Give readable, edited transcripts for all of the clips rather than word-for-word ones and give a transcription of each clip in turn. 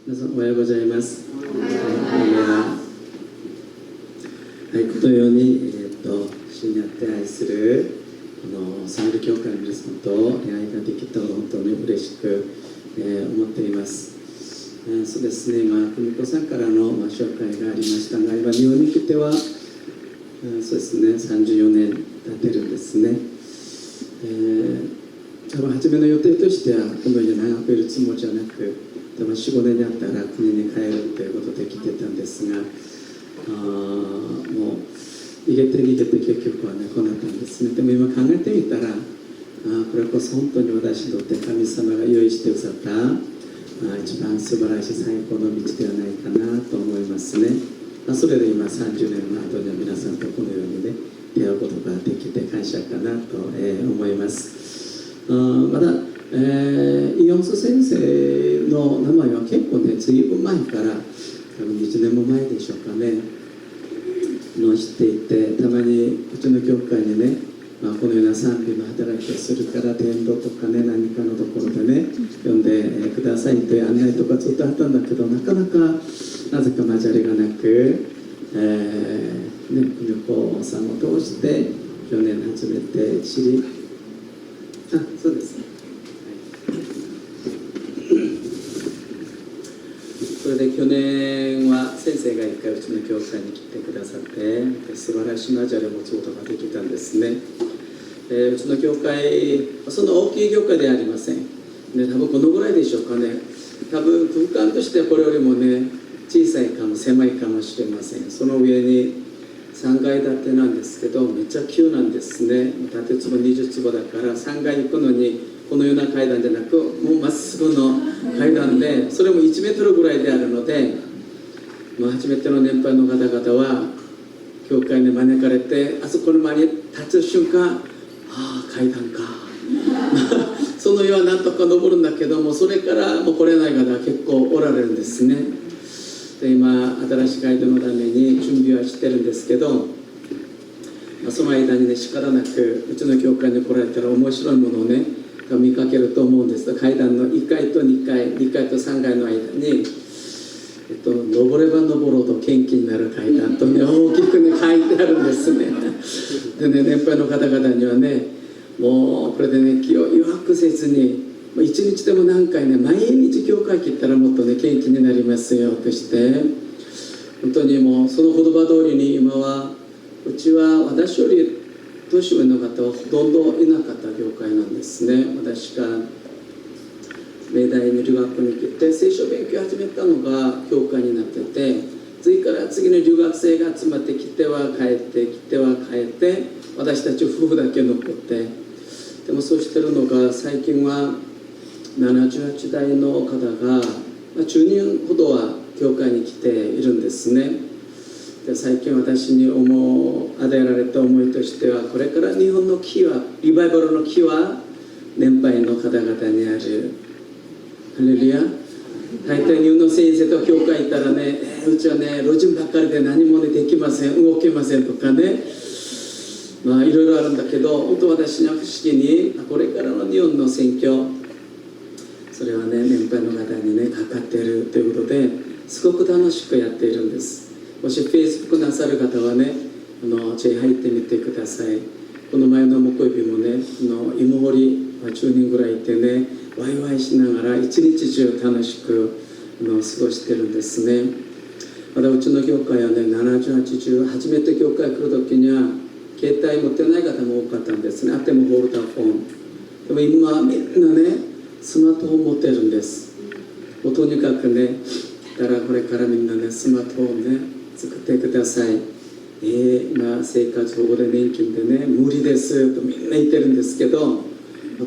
皆さんおはようございます。はい、このように、主にあって愛するこのサンル教会の皆さんと愛ができたことを本当に嬉しく、思っています。そうですね、久美子さんからの、紹介がありましたが、今日本に来ては、そうですね、34年経ってるんですね。多分初めの予定としてはこのように長くいるつもりじゃなく、多分 4,5 年にあったら国に帰るということで来てたんですが、もう逃げて結局はねこうなったんですね。でも今考えてみたら、これこそ本当に私にとって神様が用意してくださった一番素晴らしい最高の道ではないかなと思いますね。それで今30年の後には皆さんとこのようにね出会うことができて感謝かなと、思います。まだ、イヨンス先生の名前は結構ねずいぶん前から多分20年も前でしょうかねの知っていて、たまにうちの教会にね、このような賛美の働きをするから伝道とかね何かのところでね呼んでくださいという案内とかずっとあったんだけど、なかなかなぜか交わりがなく、久美子さんを通して去年初めて知り、そうですね、それで去年は先生が一回うちの教会に来てくださって素晴らしい交わりを持つことができたんですね。うちの教会そんな大きい教会ではありませんで、多分このぐらいでしょうかね。多分空間としてはこれよりもね小さいかも狭いかもしれません。その上に3階建てなんですけどめっちゃ急なんですね。建坪20坪だから3階に行くのにこのような階段じゃなくもうまっすぐの階段で、それも1メートルぐらいであるので、初めての年配の方々は教会に招かれてあそこの前に立つ瞬間、階段かその世はなんとか登るんだけども、それからもう来れない方は結構おられるんですね。で今新しい街道のために準備はしてるんですけど、その間にね叱らなくうちの教会に来られたら面白いものをね見かけると思うんです。階段の1階と2階2階と3階の間に、登れば登ろうと元気になる階段とね大きくね書いてあるんですねでね年配の方々にはねもうこれでね気を弱くせずに一日でも何回ね毎日教会来ったらもっとね元気になりますよとして、本当にもうその言葉通りに今はうちは私より年上の方はほとんどいなかった業界なんですね。私が明大に留学に来て聖書勉強を始めたのが教会になってて、次から次の留学生が集まってきては帰ってきては帰って、私たち夫婦だけ残って、でもそうしてるのが最近は78代の方が10人ほどは教会に来ているんですね。で最近私に与えられた思いとしては、これから日本の木はリバイバルの木は年配の方々にある。ハレルヤ。大体日本の先生と教会行ったらね、うちはね老人ばっかりで何も、ね、できません動けませんとかね、いろいろあるんだけど、本当私には不思議にこれからの日本の選挙、それはね年配の方にねかかっているということですごく楽しくやっているんです。もし Facebook なさる方はねぜひ入ってみてください。この前の木曜日もね芋掘り10人ぐらいいてねワイワイしながら一日中楽しく過ごしてるんですね。まだうちの教会はね70、80初めて教会来る時には携帯持ってない方も多かったんですね。あってもホールダーフォンでも今みんなねスマートフォン持ってるんです。もうとにかくねだからこれからみんなねスマートフォンね作ってください。生活保護で年金でね無理ですとみんな言ってるんですけど、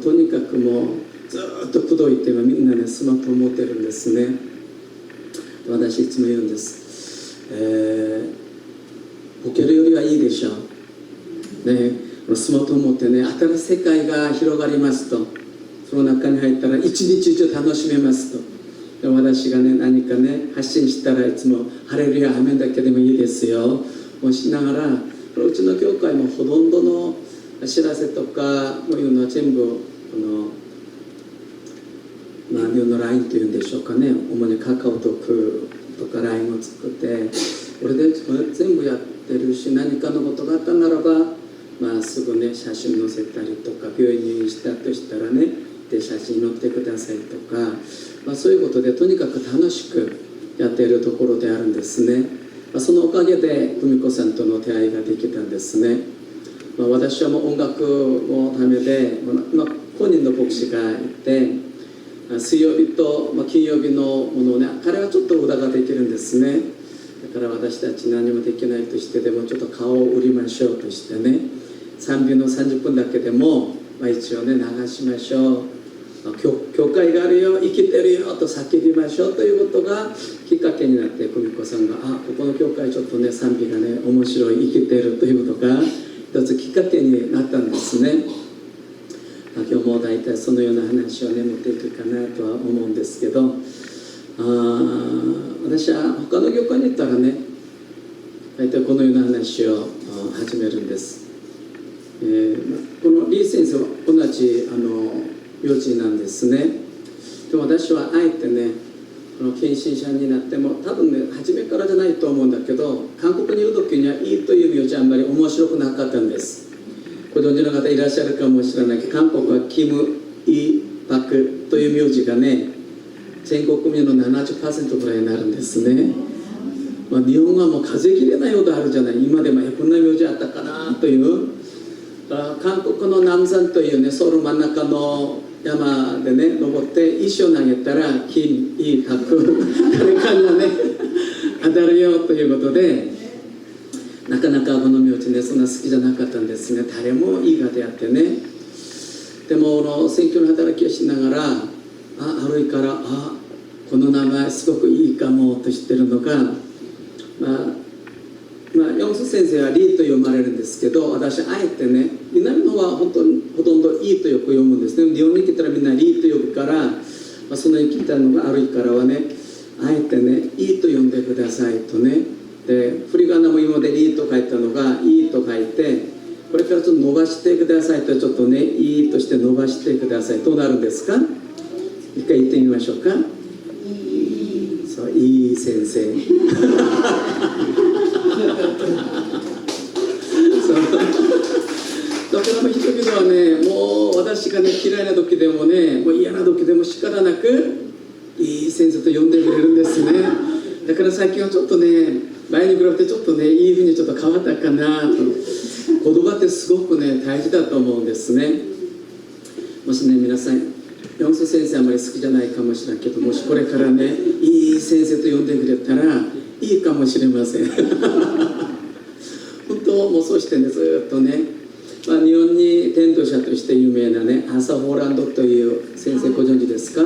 とにかくもうずっと口説いてみんなねスマートフォン持ってるんですね。私いつも言うんです、ボケるよりはいいでしょうね。スマートフォン持ってね新しい世界が広がりますと、その中に入ったら一日中楽しめますと。で私がね何かね発信したらいつもハレルヤアメンだけでもいいですよをしながら、うちの教会もほとんどの知らせとかもいうのは全部日本の LINE というんでしょうかね、主にカカオトークとか LINE を作って、これで全部やってるし、何かのことがあったならば、すぐね写真載せたりとか、病院入院したとしたらねで写真載ってくださいとか、そういうことでとにかく楽しくやっているところであるんですね。そのおかげで久美子さんとの出会いができたんですね。私はもう音楽のためで、本人の牧師がいて、水曜日と金曜日のものをね、彼はちょっと裏ができるんですね。だから私たち何もできないとしてでもちょっと顔を売りましょうとしてね、賛美の30分だけでも、一応ね流しましょう。教会があるよ、生きてるよと叫びましょうということがきっかけになって、久美子さんがここの教会ちょっとね賛美がね面白い、生きてるということが一つきっかけになったんですね。今日も大体そのような話をね持っていくかなとは思うんですけど、私は他の教会に行ったらね大体このような話を始めるんです。このリー先生は同じ幼稚園なんですね。でも私はあえてね献身者になっても多分ね初めからじゃないと思うんだけど、韓国にいる時にはいいという名字あんまり面白くなかったんです。ご存知の方いらっしゃるかもしれないけど、韓国はキム・イ・パクという名字がね全国民の 70% ぐらいになるんですね。日本はもう数えきれないほどあるじゃない。今でもこんな名字あったかなという。韓国の南山というねソウル真ん中の山でね登って石を投げたら金、イ、パク誰かがね当たるよということで、なかなかこの名字ねそんな好きじゃなかったんですね。誰もいいがであってね。でも選挙の働きをしながら歩いからこの名前すごくいいかもと知ってるのが、ヨンス先生はリーと読まれるんですけど、私あえてね南の方はほとんどイーとよく読むんですね。日本に来たらみんなリーと呼ぶから、その生きたのが悪いからはねあえてねイーと読んでくださいとね。で振り仮名も今までリーと書いたのがイーと書いて、これからちょっと伸ばしてくださいと、ちょっとねイーとして伸ばしてください。どうなるんですか？一回言ってみましょうか。そう、いい先生だから人々はねもう私がね嫌いな時でもねもう嫌な時でも仕方なくいい先生と呼んでくれるんですね。だから最近はちょっとね前に比べてちょっとねいいふうにちょっと変わったかなと。言葉ってすごくね大事だと思うんですね。もしね皆さんヨンス先生あまり好きじゃないかもしれないけど、もしこれからねいい先生と呼んでくれたらいいかもしれません本当もうそうしてねずっとね、日本に伝道者として有名なねアーサー・ホーランドという先生ご存知ですか？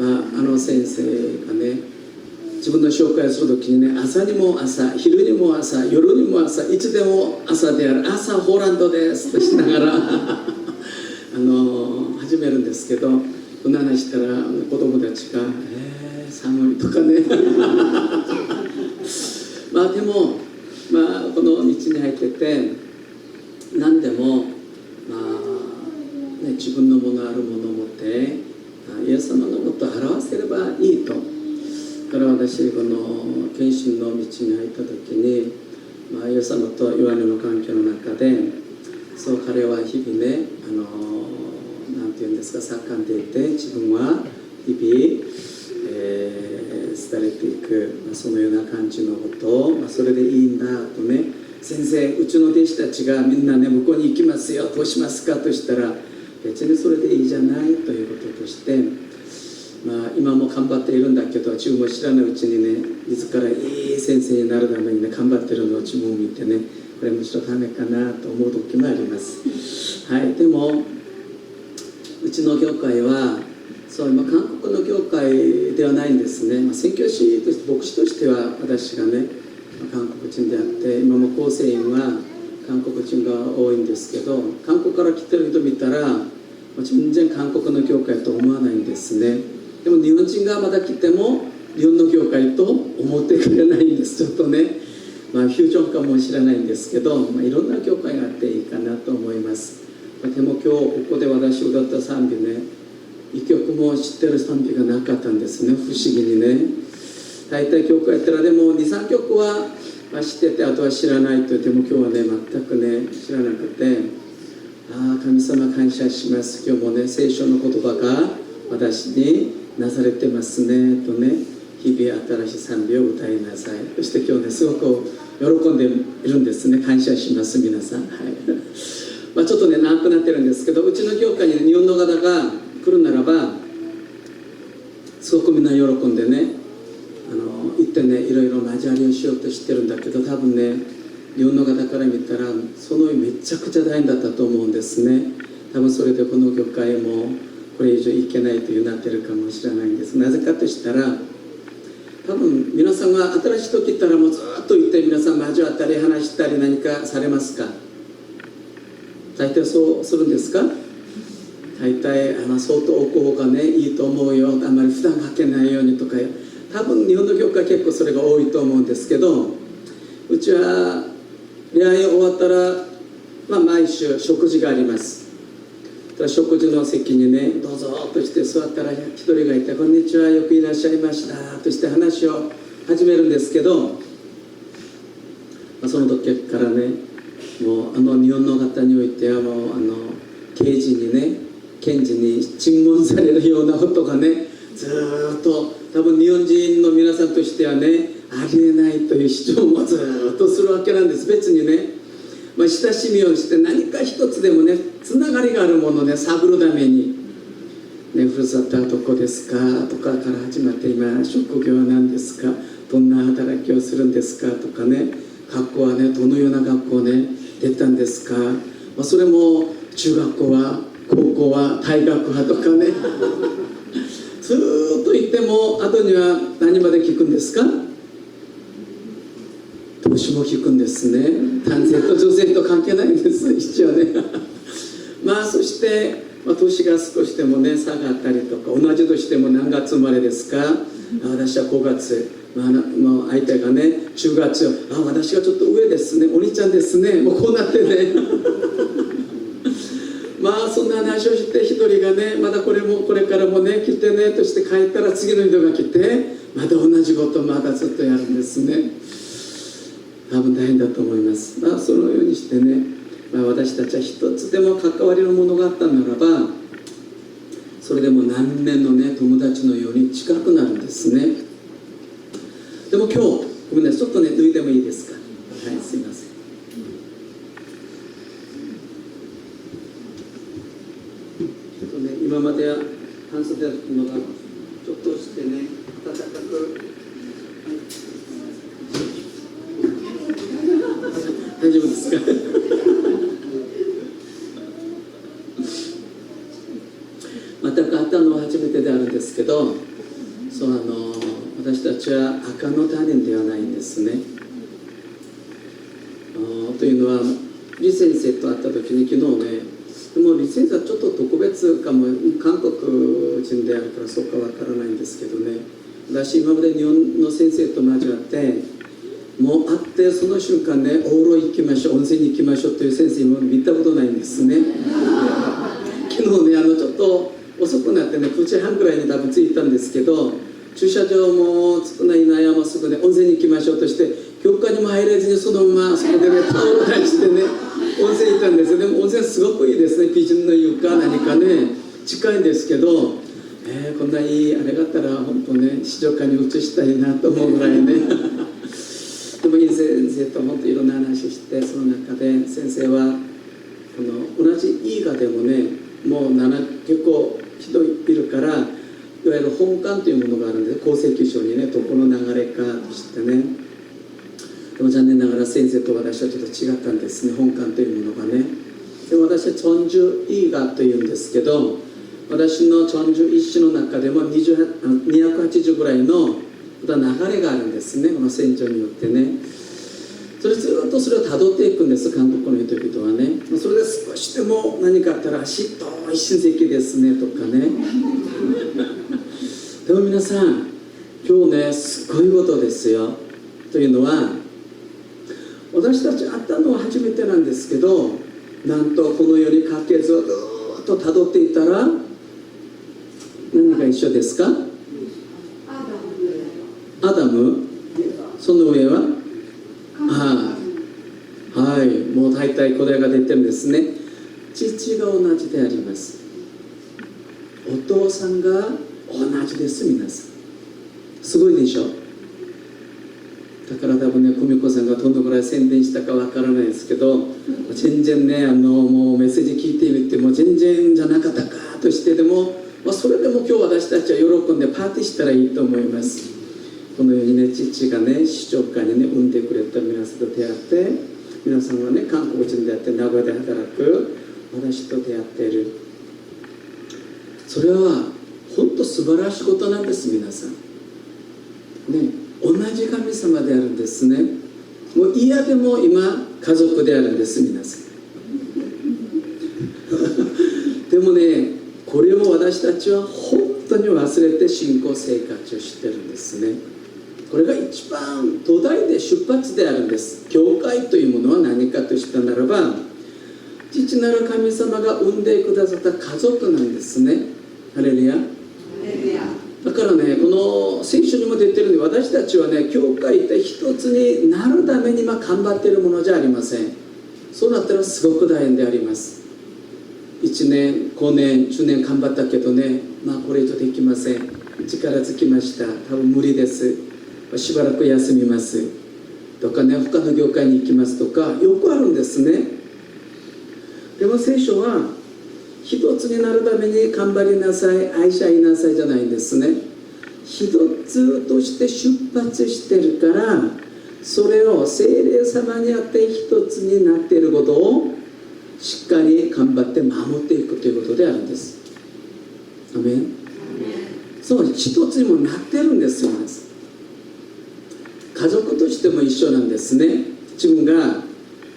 あの先生がね自分の紹介するときにね朝にも朝、昼にも朝、夜にも朝、いつでも朝であるアーサー・ホーランドですとしながら始めるんですけど、こんな話したら子供たちが「寒い」とかねでもこの道に入ってて何でも自分のものあるものを持ってイエス様のことを表せればいいと。だから私この献身の道に入った時に、イエス様とヨハネの関係の中でそう彼は日々ねなんていうんですか盛んでいて、自分は日々、廃れていく、そのような感じのことを、それでいいんだとね。先生うちの弟子たちがみんなね向こうに行きますよ、どうしますかとしたら別にそれでいいじゃないということとして、今も頑張っているんだけど自分も知らないうちにね自らいい先生になるためにね頑張ってるのを自分を見てね、これむしろダメかなと思う時もあります。はい、でもうちの教会はそう今韓国の教会ではないんですね。宣教師として牧師としては私がね韓国人であって、今も構成員は韓国人が多いんですけど、韓国から来てる人見たら全然韓国の教会と思わないんですね。でも日本人がまだ来ても日本の教会と思ってくれないんです。ちょっとねフュージョンかもしれないんですけど、いろんな教会があっていいかなと思います。でも今日ここで私歌った賛美ね、一曲も知ってる賛美がなかったんですね。不思議にね。大体教会やったらでも2、3曲は知ってて、あとは知らないと言っても、今日はね全くね知らなくて、神様感謝します、今日もね聖書の言葉が私になされてますねとね、日々新しい賛美を歌いなさい。そして今日ねすごく喜んでいるんですね。感謝します皆さん。はいちょっとね長くなってるんですけど、うちの教会に、ね、日本の方が来るならばすごくみんな喜んでね行ってねいろいろ交わりをしようとしてるんだけど、多分ね日本の方から見たらそのめちゃくちゃ大変だったと思うんですね。多分それでこの教会もこれ以上いけないというなってるかもしれないんです。なぜかとしたら、多分皆さんが新しい人来たらもうずっと行って皆さん交わったり話したり何かされますか？大体そうするんですか？大体相当置く方がねいいと思うよ、あんまり負担かけないようにとか、多分日本の教会結構それが多いと思うんですけど、うちは礼拝終わったら、毎週食事があります。食事の席にねどうぞとして座ったら一人がいて、こんにちは、よくいらっしゃいましたとして話を始めるんですけど、その時からねもう日本の方においてはもう刑事にね検事に尋問されるようなことがねずっと多分日本人の皆さんとしてはねありえないという主張もずっとするわけなんです。別にね、親しみをして何か一つでもねつながりがあるものをね探るために、ね、ふるさとはどこですかとかから始まって、今職業は何ですか、どんな働きをするんですかとかね、学校はねどのような学校ね出たんですか、それも中学校は高校は大学はとかねずーっと言っても後には何まで聞くんですか？年も聞くんですね。男性と女性と関係ないんです一応ねそして、年が少しでもね差があったりとか、同じ年でも何月生まれですか？私は5月、相手がね10月、私がちょっと上ですね、お兄ちゃんですね、もうこうなってねそんな話をして、一人がねまだこれからもね来てねとして帰ったら、次の人が来てまた同じことまだずっとやるんですね。多分大変だと思います。そのようにしてね、私たちは一つでも関わりのものがあったならば、それでも何年のね友達のように近くなるんですね。でも今日ごめんなさい、ちょっとね脱いでもいいですか？はい、すいません。今までは半袖だったのがちょっとしてね暖かく、大丈夫ですか？全く会ったのは初めてであるんですけど、私たちは赤の他人ではないんですね。というのは李先生と会った時に、昨日ね、でも李先生はちょっと特別かも、韓国人であるからそうかわからないんですけどね、私今まで日本の先生と交わってもう会ってその瞬間ね、お風呂行きましょう、温泉に行きましょうという先生も見たことないんですね昨日ねちょっと遅くなってね9時半ぐらいに多分着いたんですけど、駐車場も少ないなやもすぐね温泉に行きましょうとして、教会にも入れずにそのままそこでねタオル出してね温泉行ったんですよ。でも温泉すごくいいですね。基準の床何かね近いんですけど、こんないいあれがあったら本当ね市場館に移したいなと思うぐらいねでもいい先生と本当いろんな話して、その中で先生は同じ映画でもねもう結構人いるから、いわゆる本館というものがあるんで、功績書にねどこの流れかとしてね、でも残念ながら先生と私はちょっと違ったんですね、本館というものがね。で私はチョンジュイーガというんですけど、私のチョンジュ一種の中でも280ぐらいの流れがあるんですね、この戦場によってね。それずっとそれをたどっていくんです、韓国の人々はね。それで少しでも何かあったら遠い親戚ですねとかねでも皆さん今日ねすごいことですよ。というのは、私たち会ったのは初めてなんですけど、なんとこの世に家系図をずっとたどっていたら、何が一緒ですか？アダム、その上ははい、もう大体これが出てるんですね。父が同じであります。お父さんが同じです。皆さんすごいでしょ。だから多分ね、久美子さんがどのぐらい宣伝したかわからないですけど、全然ね、もうメッセージ聞いてみても全然じゃなかったかとしてでも、それでも今日私たちは喜んでパーティーしたらいいと思います。このようにね、父がね、市長会にね、産んでくれた皆さんと出会って、皆さんはね、韓国人であって名古屋で働く私と出会っている。それは本当素晴らしいことなんです。皆さんね、同じ神様であるんですね。もう嫌でも今家族であるんです。皆さんでもね、これを私たちは本当に忘れて信仰生活をしてるんですね。これが一番土台で出発であるんです。教会というものは何かとしたならば、父なる神様が生んでくださった家族なんですね。ハレルヤ。だからね、この聖書にも出てるように、私たちはね、教会って一つになるために頑張っているものじゃありません。そうなったらすごく大変であります。1年、5年、10年頑張ったけどね、これ以上できません。力尽きました。多分無理です。しばらく休みますとかね、他の業界に行きますとか、よくあるんですね。でも聖書は一つになるために頑張りなさい、愛し合いなさいじゃないんですね。一つとして出発してるから、それを聖霊様にあって一つになっていることをしっかり頑張って守っていくということであるんです。アメン。そう、一つにもなってるんですよ。家族としても一緒なんですね。自分が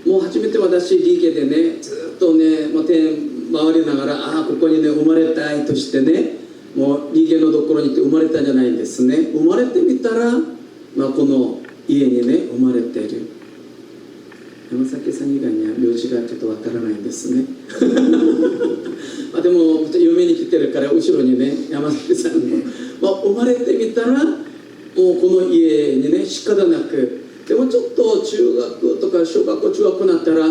もう初めて私リゲでね、ずっとね、もう手回りながら、ここにね生まれたいとしてね、もうリゲのところに行って生まれたんじゃないんですね。生まれてみたら、この家にね生まれている。山崎さん以外には名字がちょっとわからないんですねでも嫁に来てるから後ろにね山崎さんも、生まれてみたらもうこの家にね仕方なく、でもちょっと中学とか小学校中学校になったら、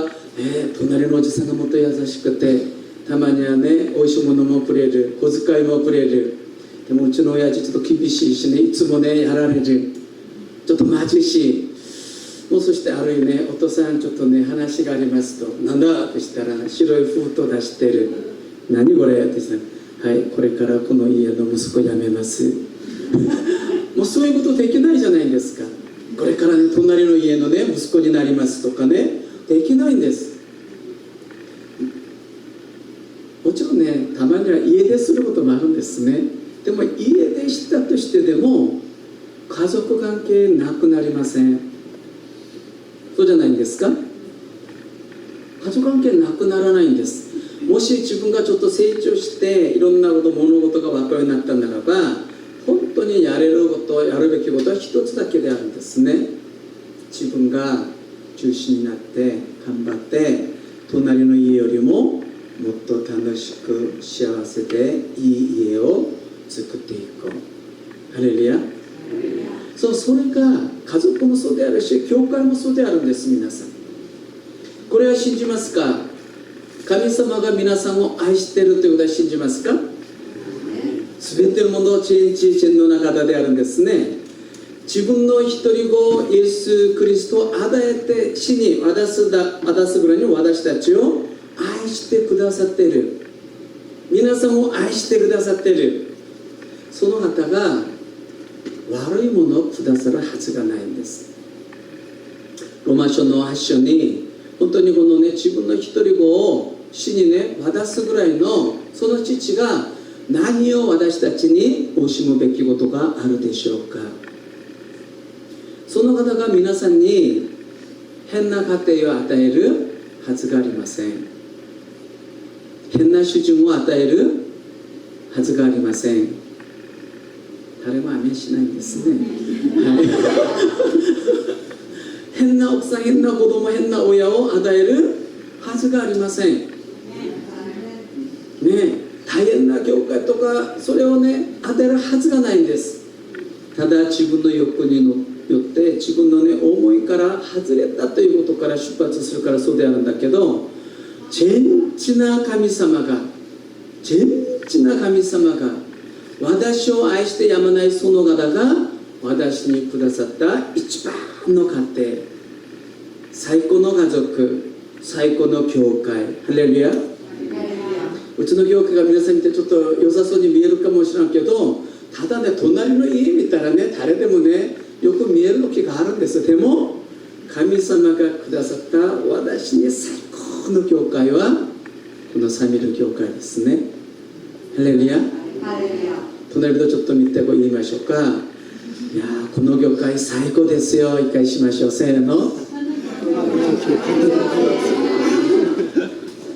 隣のおじさんがもっと優しくて、たまにはねおいしいものもくれる、小遣いもくれる。でもうちの親父ちょっと厳しいしね、いつもねやられる、ちょっとマジしい。もうそしてある日ね、お父さんちょっとね話がありますと、なんだってしたら白い封筒出してる。何これって言ったら、はい、これからこの家の息子辞めますもうそういうことできないじゃないですか。これからね隣の家のね息子になりますとかね、できないんです。もちろんね、たまには家出することもあるんですね。でも家出したとしてでも家族関係なくなりません。そうじゃないんですか。家族関係なくならないんです。もし自分がちょっと成長していろんなこと物事が分かるようになったならば、本当にやれること、やるべきことは一つだけであるんですね。自分が中心になって頑張って隣の家よりももっと楽しく幸せでいい家を作っていこう。ハレルヤ。それが家族もそうであるし、教会もそうであるんです。皆さんこれは信じますか？神様が皆さんを愛しているということは信じますか？すべてのものを天の中であるんですね。自分の一人子イエス・キリストを与えて死に渡すぐらいに私たちを愛してくださっている。皆さんを愛してくださっている。その方が悪いものをくださるはずがないんです。ローマ書の8章に本当にこのね、自分の一人子を死にね渡すぐらいのその父が何を私たちに惜しむべきことがあるでしょうか。その方が皆さんに変な家庭を与えるはずがありません。変な主人を与えるはずがありません。誰もアメンしないんですね、はい変な奥さん、変な子供、変な親を与えるはずがありませんね。大変な教会会とかそれをね当てるはずがないんです。ただ自分の欲によって自分のね思いから外れたということから出発するからそうであるんだけど、全知な神様が私を愛してやまないその方が私にくださった一番の家庭、最高の家族、最高の教会、ハレルヤ。うちの教会が皆さん見てちょっと良さそうに見えるかもしれんけど、ただね隣の家見たらね誰でもねよく見える時があるんです。でも神様がくださった私に最高の教会はこのサミル教会ですね。ハレルヤ。隣とちょっと見て言いましょうか。いやこの教会最高ですよ。一回しましょう。せーの。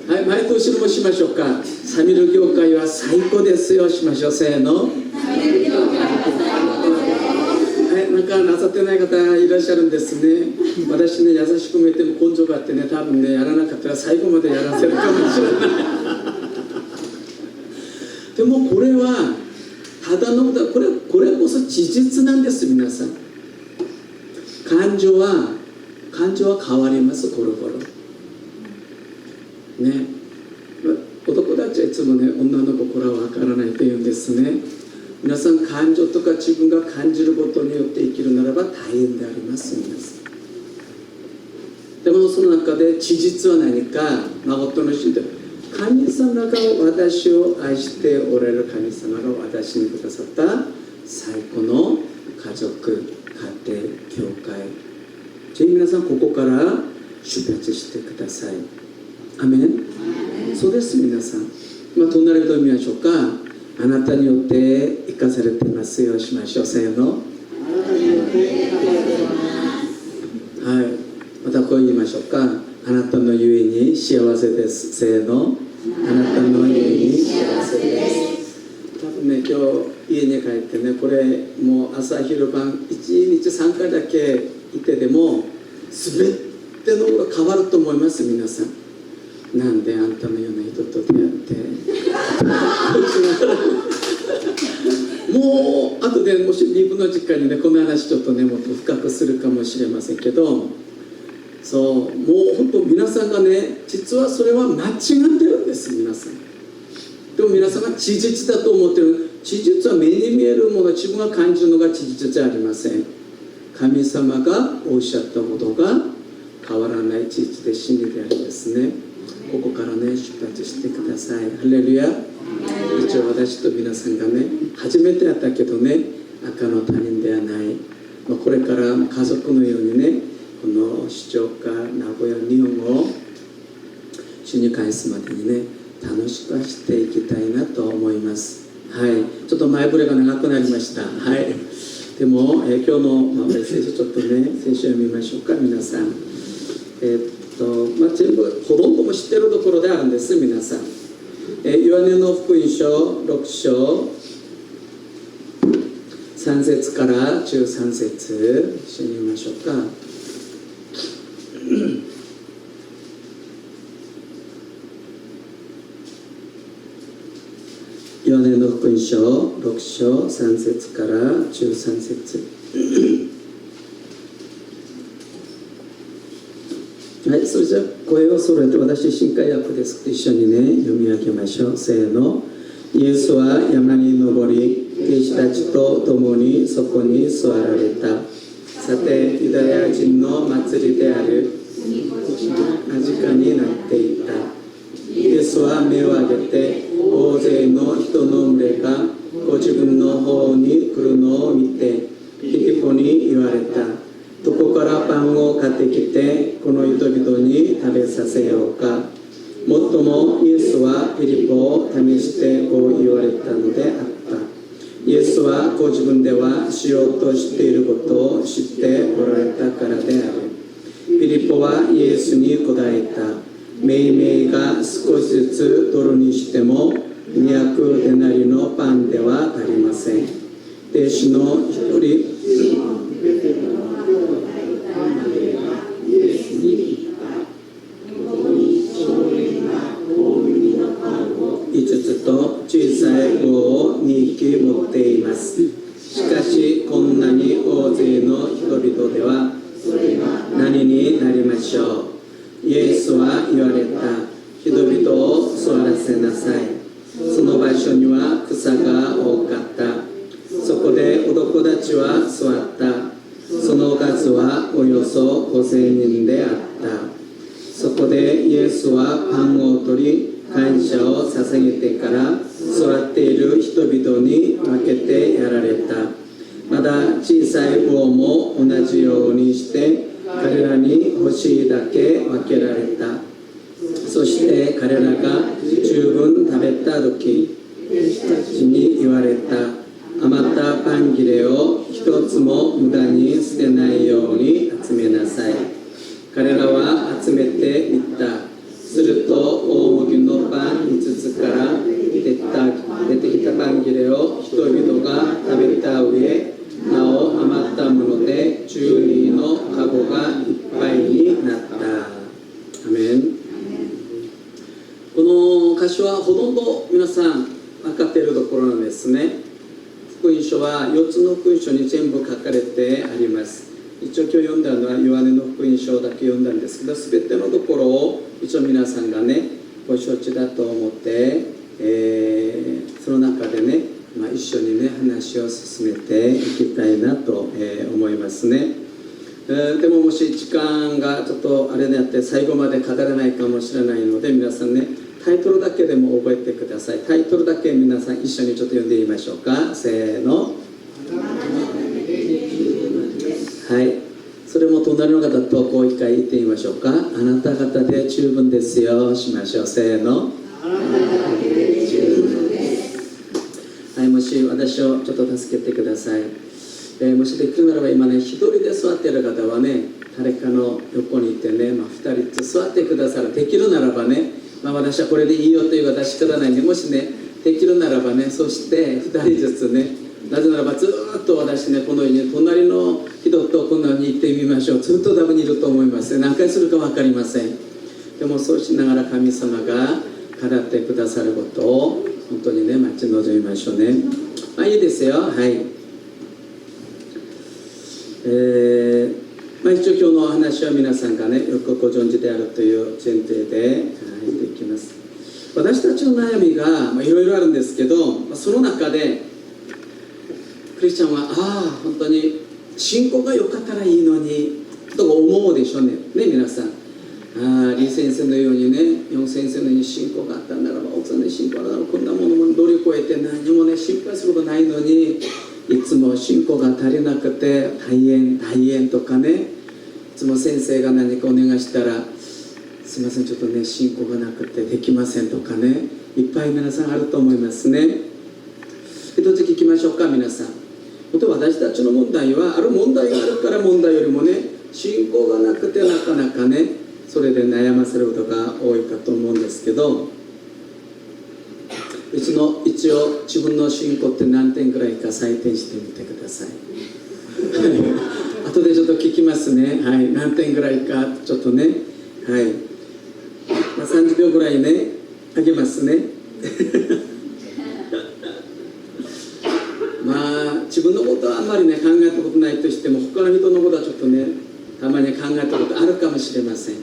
はい、前と後ろもしましょうか。サミル教会は最高ですよ。しましょう。せーの。はい、なんかなさってない方いらっしゃるんですね。私ね優しく見ても根性があってね、多分ねやらなかったら最後までやらせるかもしれないでもこれはただのこれこそ事実なんです。皆さん、感情は変わります。コロコロね。男たちはいつもね女の心は分からないと言うんですね。皆さん感情とか自分が感じることによって生きるならば大変であります。皆さんでもその中で事実は何か、誠の信で神様が私を愛しておられる神様が私にくださった最高の家族、家庭、教会。ぜひ皆さんここから出発してください。アメン。そうです。皆さん、隣と見ましょうか。あなたによって生かされてますよ。しましょう。せーの。はい、またこう言いましょうか。あなたのゆえに幸せです。せーの。あなたのゆえに幸せです。多分ね今日家に帰ってね、これもう朝昼晩1日3回だけいてでも全てのことが変わると思います。皆さん、なんであんたのような人と出会ってもう後でもし2分の時間にねこの話ちょっとねもっと深くするかもしれませんけど、そう、もう本当皆さんがね実はそれは間違ってるんです。皆さんでも皆さんが事実だと思ってる。事実は目に見えるもの、自分が感じるのが事実じゃありません。神様がおっしゃったことが変わらない事実で真理でありますね。ここからね出発してください。ハレルヤ。一応私と皆さんがね初めてやったけどね赤の他人ではない、これから家族のようにねこの静岡、名古屋、日本を主に返すまでにね楽しくしていきたいなと思います。はい、ちょっと前触れが長くなりました。はい、でも、今日のメッセージちょっとね聖書を読みましょうか。皆さん全部ほとんども知ってるところであるんです。皆さん、ヨハネの福音書6章3節から13節一緒に見ましょうか。ヨハネの福音書6章3節から13節はい、それじゃあ声を揃えて私新海訳です一緒にね読み上げましょう。せーの。イエスは山に登り弟子たちと共にそこに座られた。さてユダヤ人の祭りである間近になっていた。イエスは目を上げて大勢の人の群れがご自分の方に来るのを見てピリポに言われた。どこからパンを買ってきてこの人々に食べさせようか。もっともイエスはピリポを試してこう言われたのであった。イエスはご自分ではしようとしていることを知っておられたからである。ピリポはイエスに答えた。めいめいが少しずつ泥にしても200デナリのパンでは足りません。弟子の一人5つと小さい棒ちは座った。その数はおよそ5000人であった。そこでイエスはパンを取り、感謝を捧げてから座っている人々に分けてやられた。また小さい魚も同じようにして彼らに欲しいだけ分けられた。そして彼らが十分食べた時、弟子たちに言われた。余ったパン切れを一つも無駄に捨てないように集めなさい。彼らは集めていった。すると大麦のパン5つから出てきたパン切れを人々が食べた上、なお余ったもので12のカゴがいっぱいになった。アメン。この箇所はほとんど皆さん分かっているところなんですね。福音書は4つの福音書に全部書かれてあります。一応今日読んだのはヨハネの福音書だけ読んだんですけど、全てのところを一応皆さんがねご承知だと思って、その中でね、一緒にね話を進めていきたいなと、思いますね。でももし時間がちょっとあれであって最後まで語らないかもしれないので、皆さんねタイトルだけでも覚えてください。タイトルだけ皆さん一緒にちょっと読んでみましょうか。せーの。はい、それも隣の方とこう一回言ってみましょうか。あなた方で十分ですよしましょう。せーの。はい、もし私をちょっと助けてください。もしできるならば今ね一人で座っている方はね誰かの横にいてね、2人座ってくださる。できるならばね、私はこれでいいよという方は仕方ないんで、もしねできるならばね、そして2人ずつね、なぜならばずっと私ねこのように隣の人とこのように行ってみましょう。ずっと多分にいると思います。何回するか分かりません。でもそうしながら神様が語ってくださることを本当にね待ち望みましょうね。いいですよ。はい。一応今日のお話は皆さんがねよくご存知であるという前提で入っていきます。私たちの悩みがいろいろあるんですけど、その中でクリスチャンは本当に信仰が良かったらいいのにと思うでしょうね。皆さん。李先生のようにね、4先生のように信仰があったんならば、奥さんの信仰があったらこんなものも乗り越えて何もね心配することないのに、いつも信仰が足りなくて大変とかね、いつも先生が何かお願いしたらすいませんちょっとね信仰がなくてできませんとかね、いっぱい皆さんあると思いますね。一つ聞きましょうか。皆さん、本当私たちの問題はある問題があるから、問題よりもね信仰がなくてなかなかねそれで悩ませることが多いかと思うんですけど、一応自分の信仰って何点くらいか採点してみてください。後でちょっと聞きますね。はい、何点くらいかちょっとね、はい、30秒くらいねあげますね。自分のことはあんまりね考えたことないとしても、他の人のことはちょっとねたまに考えたことあるかもしれません。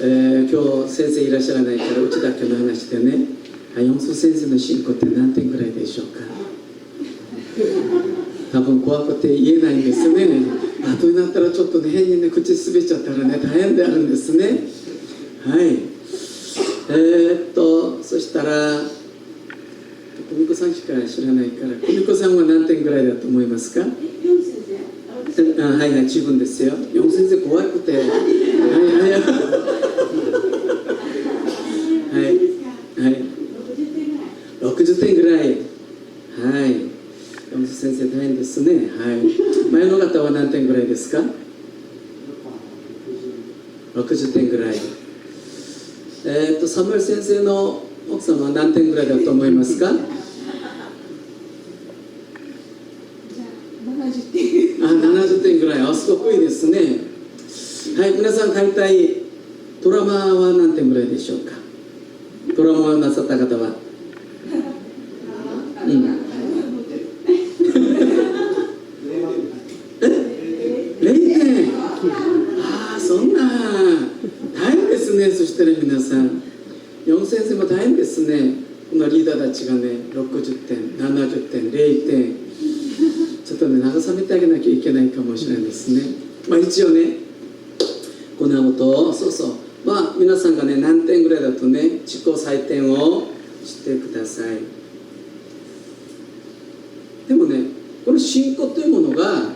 今日先生いらっしゃらないからうちだけの話でね、四須先生の信仰って何点ぐらいでしょうか。多分怖くて言えないんですね。後になったらちょっとね変にね口滑っちゃったらね大変であるんですね。はい。そしたら久美子さんしか知らないから、久美子さんは何点ぐらいだと思いますか。はい、自分ですよ。4先生怖くて60点ぐらい。はい、4先生大変ですね。はい、前の方は何点ぐらいですか。60点ぐらい。サムエル先生の奥様は何点ぐらいだと思いますか。70点ぐらい。すごくいいですね。はい、皆さん大体ドラマは何点ぐらいでしょうか。ドラマをなさった方は0点。そんな大変ですね。そしたら皆さん4先生も大変ですね。このリーダーたちがね60点70点0点とね慰めてあげなきゃいけないかもしれないですね。一応ねこんなことを皆さんがね何点ぐらいだとね自己採点をしてください。でもねこの信仰というものが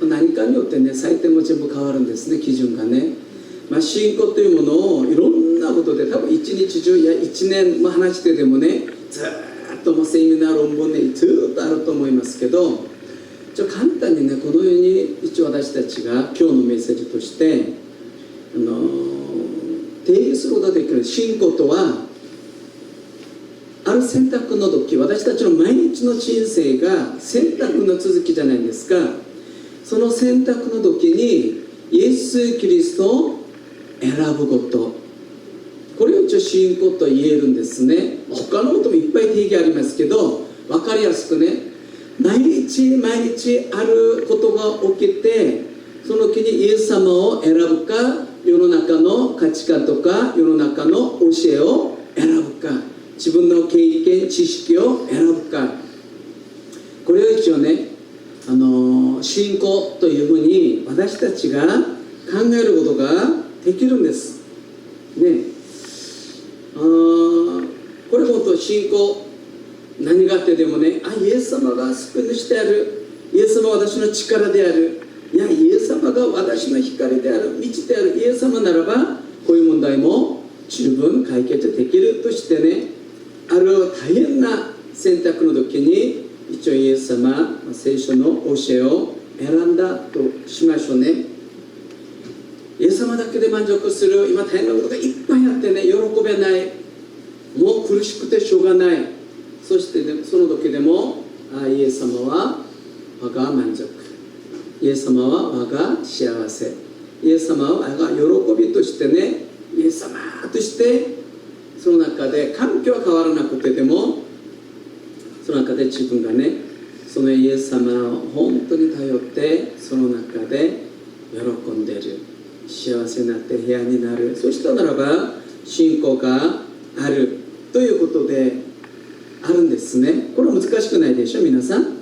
何かによってね採点も全部変わるんですね、基準がね。信仰というものをいろんなことで多分一日中や1年も話してでもねずっとセミナー論文ねずっとあると思いますけど、簡単にねこのように一応私たちが今日のメッセージとして定義することができる。信仰とはある選択の時、私たちの毎日の人生が選択の続きじゃないですか。その選択の時にイエス・キリストを選ぶこと、これを一応信仰と言えるんですね。他のこともいっぱい定義ありますけど、分かりやすくね、毎日毎日あることが起きて、その時にイエス様を選ぶか、世の中の価値観とか世の中の教えを選ぶか、自分の経験知識を選ぶか、これを一応ね信仰というふうに私たちが考えることができるんですね。これ本当信仰、何があってでもね、イエス様が救い主である、イエス様は私の力である、いやイエス様が私の光である、道であるイエス様ならばこういう問題も十分解決できるとしてね、ある大変な選択の時に一応イエス様、聖書の教えを選んだとしましょうね。イエス様だけで満足する、今大変なことがいっぱいあってね、喜べない、もう苦しくてしょうがない、そしてその時でもイエス様は我が満足、イエス様は我が幸せ、イエス様は我が喜びとしてね、イエス様としてその中で環境は変わらなくてでもその中で自分がねそのイエス様を本当に頼ってその中で喜んでいる、幸せになって部屋になる、そしたならば信仰があるということであるんですね。これは難しくないでしょ皆さん。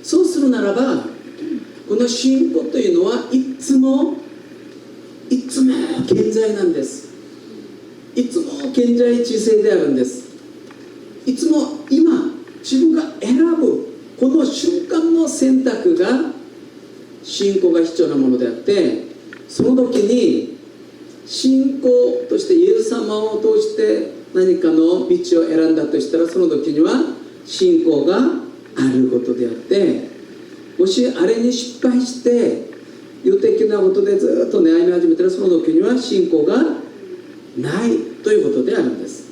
そうするならばこの信仰というのはいつも健在なんです。いつも健在知性であるんです。いつも今自分が選ぶこの瞬間の選択が信仰が必要なものであって、その時に信仰としてイエス様を通して何かの道を選んだとしたら、その時には信仰があることであって、もしあれに失敗して有的なことでずっと歩み始めたら、その時には信仰がないということであるんです。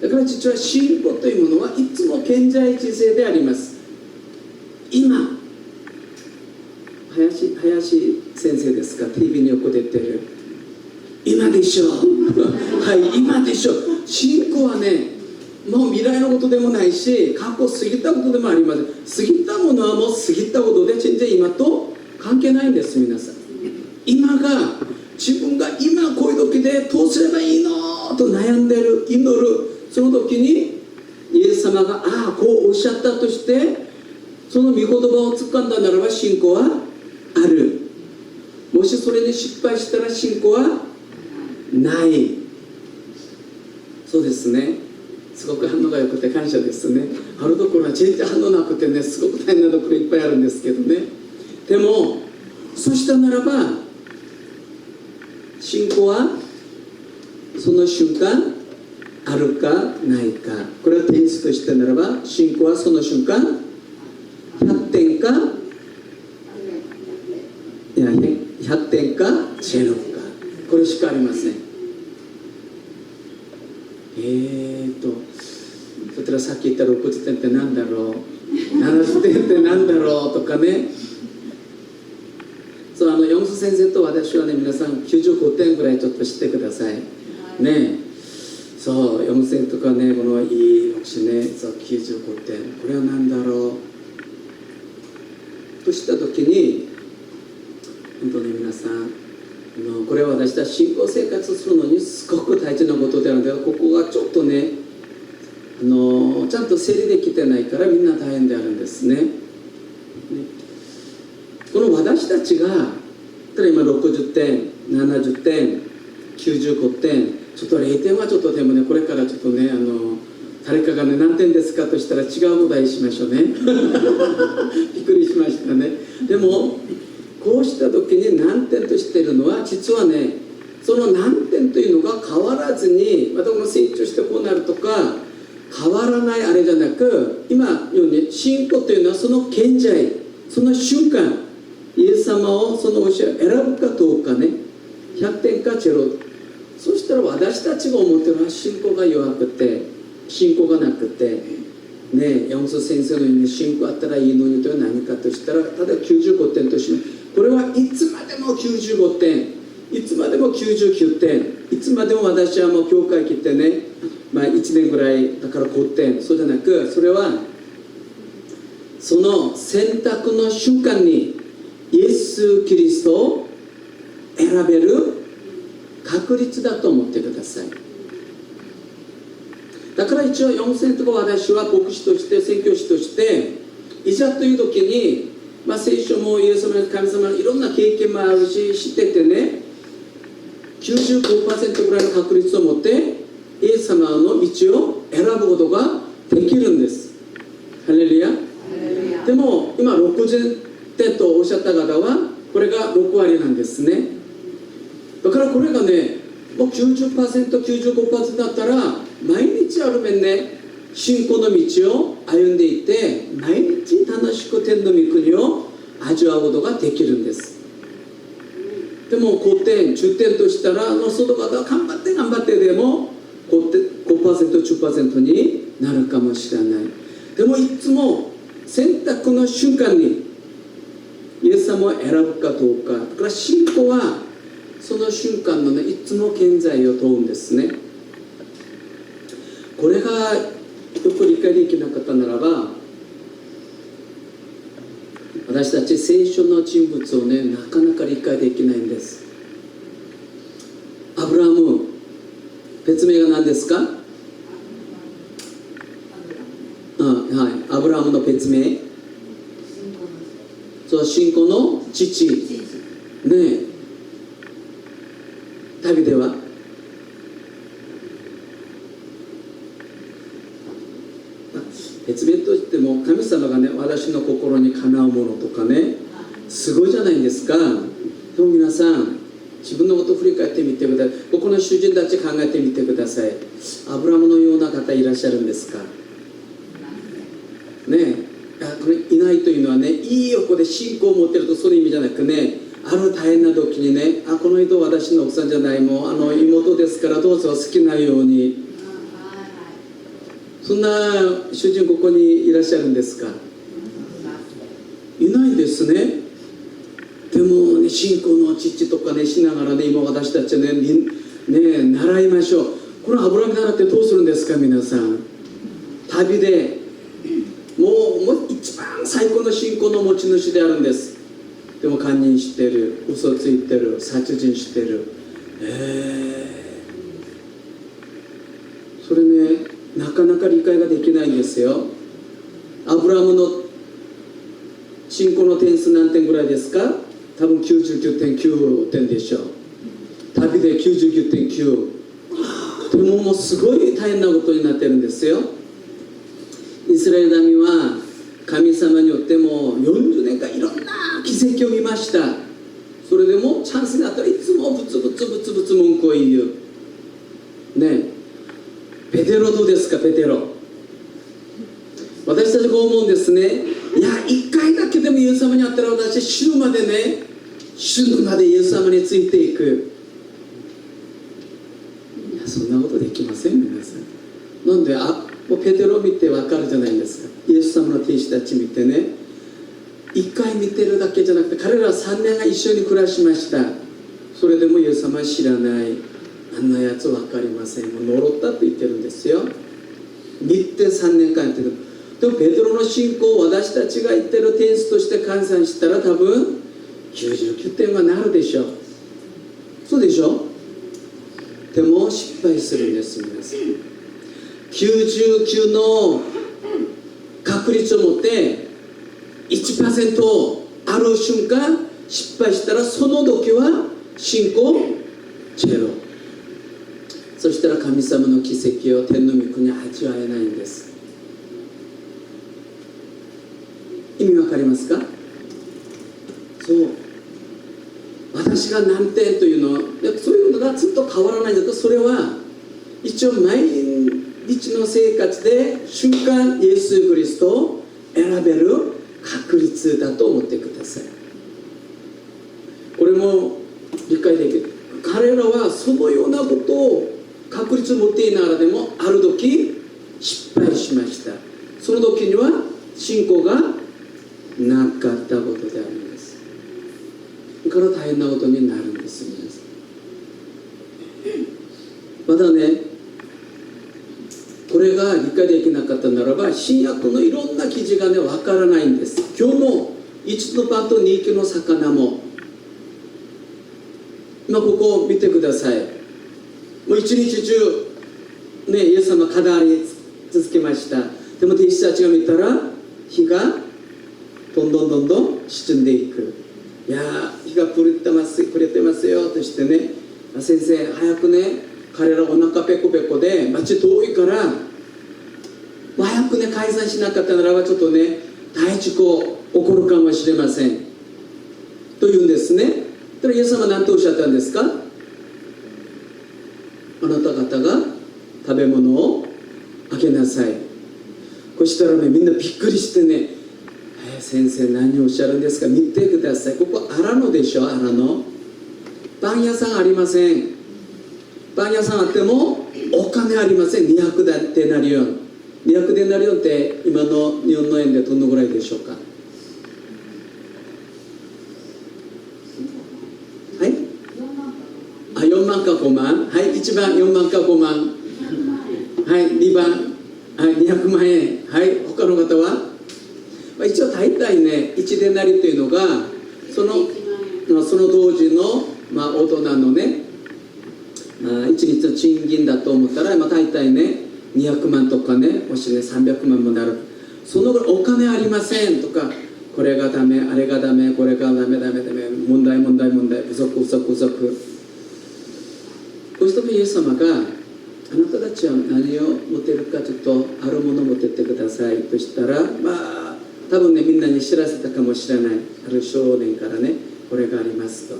だから実は信仰というものはいつも健在知性であります。今林先生ですか、 TV によく出てる今でしょはい今でしょ。信仰はねもう未来のことでもないし過去過ぎたことでもありません。過ぎたものはもう過ぎたことで全然今と関係ないんです。皆さん今が自分が今こういう時でどうすればいいのと悩んでる、祈る、その時にイエス様がこうおっしゃったとしてその御言葉を掴んだならば信仰はある。もしそれに失敗したら信仰はない。そうですね、すごく反応が良くて感謝ですね。あるところは全然反応なくてね、すごく大変なところいっぱいあるんですけどね。でもそしたならば信仰はその瞬間あるかないか、これは点数としてならば信仰はその瞬間100点か100点か0か、これしかありません。それさっき言った60点って何だろう、70点って何だろうとかね。そうヨンス先生と私はね、皆さん95点ぐらいちょっと知ってくださいね。そうヨンス先生とかね、このいい牧師ね、そう95点、これは何だろうとした時に、本当に皆さんこれは私たち信仰生活するのにすごく大事なことであるので、ここがちょっとねちゃんと整理できてないからみんな大変であるんですね。この私たちが今60点、70点、95点、ちょっと0点はちょっとでもね、これからちょっとね、誰かがね、何点ですかとしたら違うお題しましょうね。びっくりしましたね。でも、こうした時に難点としているのは、実はね、その難点というのが変わらずに、またこの成長してこうなるとか、変わらないあれじゃなく、今ように信仰というのはその現在、その瞬間、イエス様をその教えを選ぶかどうかね、100点か0。そしたら私たちが思ってるのは信仰が弱くて、信仰がなくて、ね、山本先生のように信仰あったらいいのにとは何かとしたら、ただ95点とします。これはいつまでも95点、いつまでも99点、いつまでも私はもう教会来てね、1年ぐらいだから5点、そうじゃなく、それはその選択の瞬間にイエス・キリストを選べる確率だと思ってください。だから一応4000とか私は牧師として宣教師としていざという時に、聖書もイエス様の神様のいろんな経験もあるし知っててね、95% ぐらいの確率を持ってイエス様の道を選ぶことができるんです。ハレルヤ。でも今60点とおっしゃった方はこれが6割なんですね。だからこれがね、もう 90%、95% だったら毎日ある面ね、信仰の道を歩んでいって毎日楽しく天の御国を味わうことができるんです。でも5点、10点としたら外側が頑張ってでも 5%、10% になるかもしれない。でもいつも選択の瞬間にイエス様を選ぶかどうか。だから信仰はその瞬間のね、いつも現在を問うんですね。これがよく理解できなかったならば、私たち聖書の人物をね、なかなか理解できないんです。アブラハム、別名が何ですか？アブラハムの別名、そう、信仰の父ねえ、旅では別名としても神様がね、私の心にかなうものとかね、すごいじゃないですか。でも皆さん自分のことを振り返ってみてください。ここの主人たち考えてみてください。アブラハムのような方いらっしゃるんですかね。これいないというのはね、いい横で信仰を持ってるとそういう意味じゃなくね、ある大変な時にね、この人私の奥さんじゃない、もう妹ですからどうぞ好きなように、そんな主人ここにいらっしゃるんですか？いないんですね。でもね、信仰の父とかねしながらね、今私たちね習いましょう。このアブラハム習ってどうするんですか皆さん。旅でもう一番最高の信仰の持ち主であるんです。でも堪忍してる、嘘ついてる、殺人してる、それね、なかなか理解ができないんですよ。アブラハムの信仰の点数何点ぐらいですか？多分 99.9 点でしょう。旅で 99.9。でももうすごい大変なことになってるんですよ。イスラエル民は神様によっても40年間いろんな奇跡を見ました。それでもチャンスになったらいつもブツブツ文句を言うね。ペテロどうですか？ペテロ、私たちこう思うんですね。いや、一回だけでもイエス様に会ったら私死ぬまでイエス様についていく。いや、そんなことできません皆さん。なんでもうペテロ見てわかるじゃないですか。イエス様の弟子たち見てね、一回見てるだけじゃなくて、彼らは3年が一緒に暮らしました。それでもイエス様は知らない、あんなやつ分かりません、もう呪ったと言ってるんですよ。見て3年間やってる。でもペテロの信仰を私たちが言ってる点数として換算したら多分99点はなるでしょう。そうでしょ。でも失敗するんです皆さん。99の確率を持って 1% アある瞬間失敗したらその時は信仰ゼロ。そしたら神様の奇跡を天の御国に味わえないんです。意味わかりますか？そう、私が何点というの、そういうのがずっと変わらないんだけど、それは一応毎日の生活で瞬間イエス・キリストを選べる確率だと思ってください。これも理解できる。彼らはそのようなことを確率を持っていながらでも、ある時失敗しました。その時には信仰がなかったことであるんです。だから大変なことになるんです。皆さんまだね、これが理解できなかったならば、新約のいろんな記事がね、わからないんです。今日も1のパンと2匹の魚も、今ここを見てください。もう一日中ね、イエス様語り続けました。でも弟子たちが見たら火がどんどん沈んでいく。いやー、火がくれてますよとしてね、先生早くね、彼らお腹ペコペコで町遠いから早くね解散しなかったならば、ちょっとね大事故起こるかもしれませんと言うんですね。だからイエス様は何とおっしゃったんですか？あなた方が食べ物をあげなさい。そしたらね、みんなびっくりしてね、先生何をおっしゃるんですか？見てください。ここ荒野でしょ。荒野パン屋さんありません。パン屋さんあってもお金ありません。200デナリオン。200デナリオンって今の日本の円でどのぐらいでしょうか？はい、4万か5万。はい、1番4万か5万。はい、2番、はい、200万円。はい、他の方は、一応大体ね、1デナリというのがその当時の、大人のね、一日の賃金だと思ったら、大体ね200万とかね、もしね300万もなる。そのぐらいお金ありませんとか、これがダメ、あれがダメ、これがダメ、問題、不足。こうした時イエス様が、あなたたちは何を持てるか、ちょっとあるものを持ってってくださいとしたら、多分ね、みんなに知らせたかもしれない。ある少年からね、これがありますと。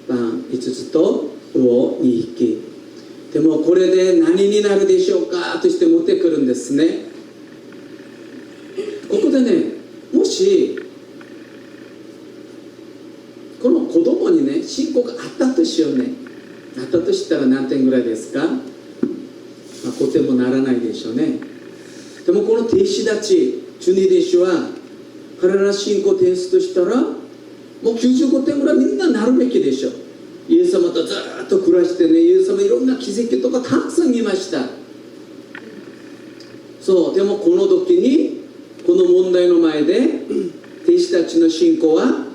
パン5つと魚2匹。でもこれで何になるでしょうかとして持ってくるんですね。ここでね、もしこの子供にね、信仰があったとしようね。あったとしたら何点ぐらいですか？5点もならないでしょうね。でもこの弟子たち、12弟子は彼ら信仰提出としたらもう95点ぐらいみんななるべきでしょう。イエス様とずっと暮らしてね、イエス様いろんな奇跡とかたくさん見ました。そう、でもこの時にこの問題の前で弟子たちの信仰は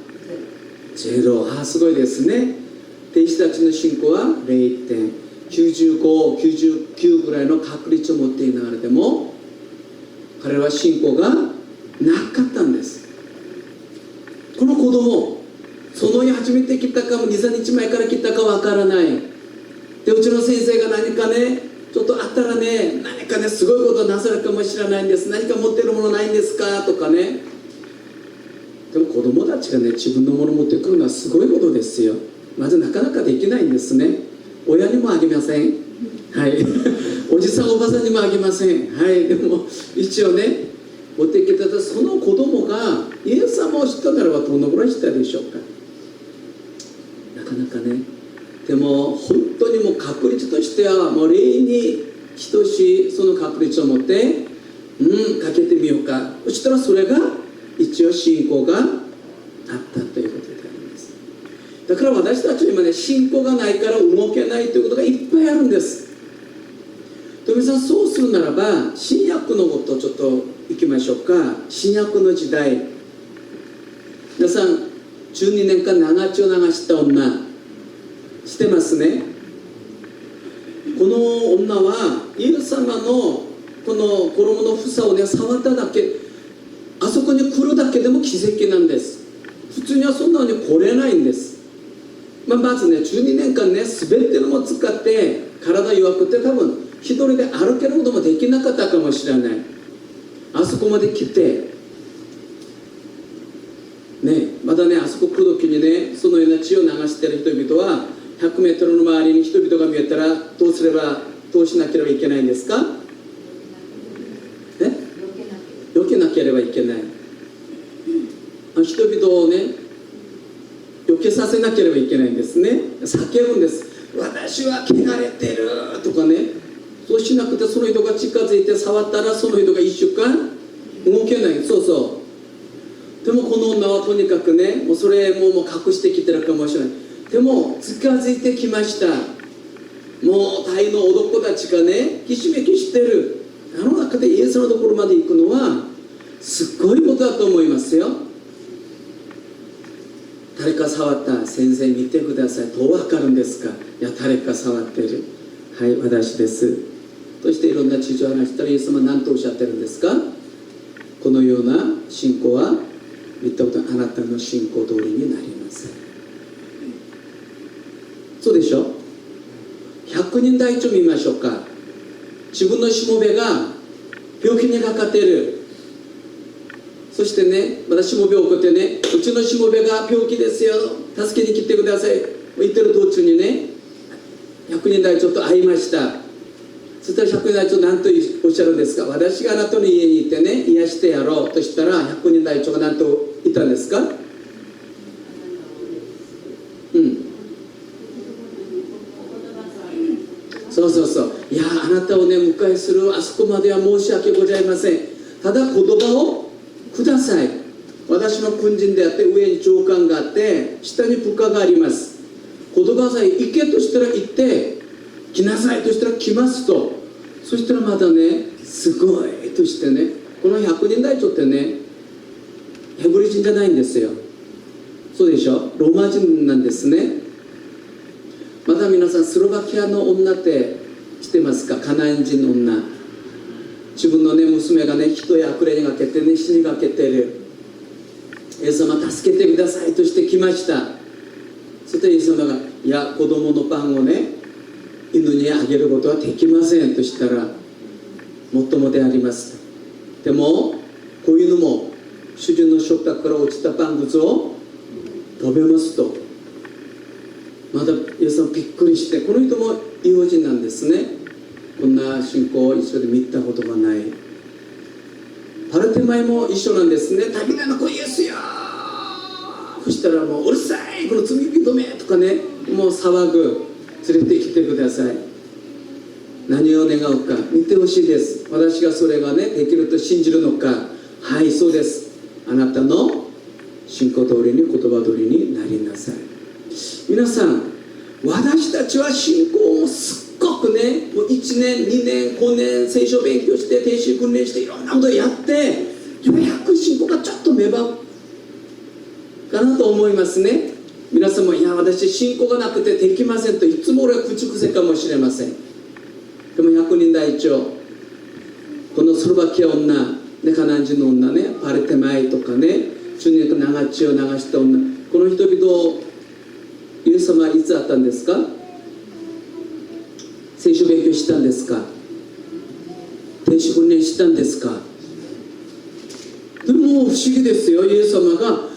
ゼロ。すごいですね。弟子たちの信仰は0点、95、99ぐらいの確率を持っていながらでも彼は信仰がなかったんです。この子供、その日初めて来たかも 2,3 日前から来たかわからない。で、うちの先生が何かね、ちょっとあったらね、何かね、すごいことなさるかもしれないんです。何か持ってるものないんですかとかね。でも子供たちがね、自分のものを持ってくるのはすごいことですよ。まずなかなかできないんですね。親にもあげません。はい。おじさんおばさんにもあげません。はい。でも一応ね、持ってきたらその子供がイエス様を知ったならばどのぐらい知ったでしょうか。なかなかね。でも本当にもう確率としてはもう例に等しいその確率を持ってかけてみようか。そしたらそれが一応信仰があったということであります。だから私たちは今ね、信仰がないから動けないということがいっぱいあるんです。富さん、そうするならば新約のことをちょっといきましょうか。新約の時代、皆さん12年間長血を流した女してますね。この女はイエス様のこの衣の房をね、触っただけ、あそこに来るだけでも奇跡なんです。普通にはそんなのに来れないんです。まずね、12年間ね、全てのものを使って体弱くて多分一人で歩けることもできなかったかもしれない。あそこまで来てね、まだね、あそこ来る時にね、そのような血を流している人々は100メートルの周りに人々が見えたらどうしなければいけないんですか？避けなければいけない。人々をね、避けさせなければいけないんですね。叫ぶんです。私は汚れてるとかね。そうしなくてその人が近づいて触ったらその人が1週間動けない。そうそう。でもこの女はとにかくね、もうそれも隠してきてるかもしれない。でも近づいてきました。もうタイの男たちがね、ひしめきしてる。あの中でイエスのところまで行くのはすっごいことだと思いますよ。誰か触った？先生見てください。どう分かるんですか？いや、誰か触ってる。はい、私です。そしていろんな事情を話したら、イエス様は何とおっしゃってるんですか？このような信仰は言ったことあなたの信仰通りになりません。そうでしょ。100人第一を見ましょうか。自分のしもべが病気にかかっている。そしてね、まだしもべを送ってね、うちのしもべが病気ですよ、助けに来てください言ってる途中にね、100人第一と会いました。そしたら100人第一何とおっしゃるんですか？私があなたの家に行ってね、癒してやろうとしたら、100人第一が何と言ったんですか？そういや、あなたをね、迎えするあそこまでは申し訳ございません。ただ言葉をください。私の軍人であって、上に長官があって下に部下があります。言葉さえ行けとしたら行って、来なさいとしたら来ますと。そしたらまたね、すごいとしてね、この100人隊長ってね、ヘブリ人じゃないんですよ。そうでしょ。ローマ人なんですね。また皆さん、スロバキアの女って知ってますか？カナン人の女。自分のね、娘がね、人や悪霊にかけてね、死にかけてる。イエス様助けてくださいとして来ました。そしてイエス様が、いや、子供のパンをね、犬にあげることはできませんとしたら、もっともであります。でも子犬も主人の食卓から落ちたパン物を食べますと。まだイエス様びっくりして、この人も異邦人なんですね。こんな信仰を一緒で見たことがない。パルテマイも一緒なんですね。旅なの子イエスや。そしたらもううるさい、この罪人めとかね、もう騒ぐ。連れてきてください。何を願うか見てほしいです。私がそれがね、できると信じるのか。はい、そうです。あなたの信仰通りに、言葉通りになりなさい。皆さん、私たちは信仰をすっごくね、もう1年2年5年聖書勉強して停止訓練していろんなことをやって、ようやく信仰がちょっと芽生うかなと思いますね。皆さんも、いや、私信仰がなくてできませんといつも俺は口癖かもしれません。でも100人第一をこのスロバキア女、ね、カナン人の女ね、パルテマイとかね、中年と長血を流した女、この人々をイエス様はいつ会ったんですか？聖書勉強したんですか？停止訓練したんですか？でも不思議ですよ。イエス様が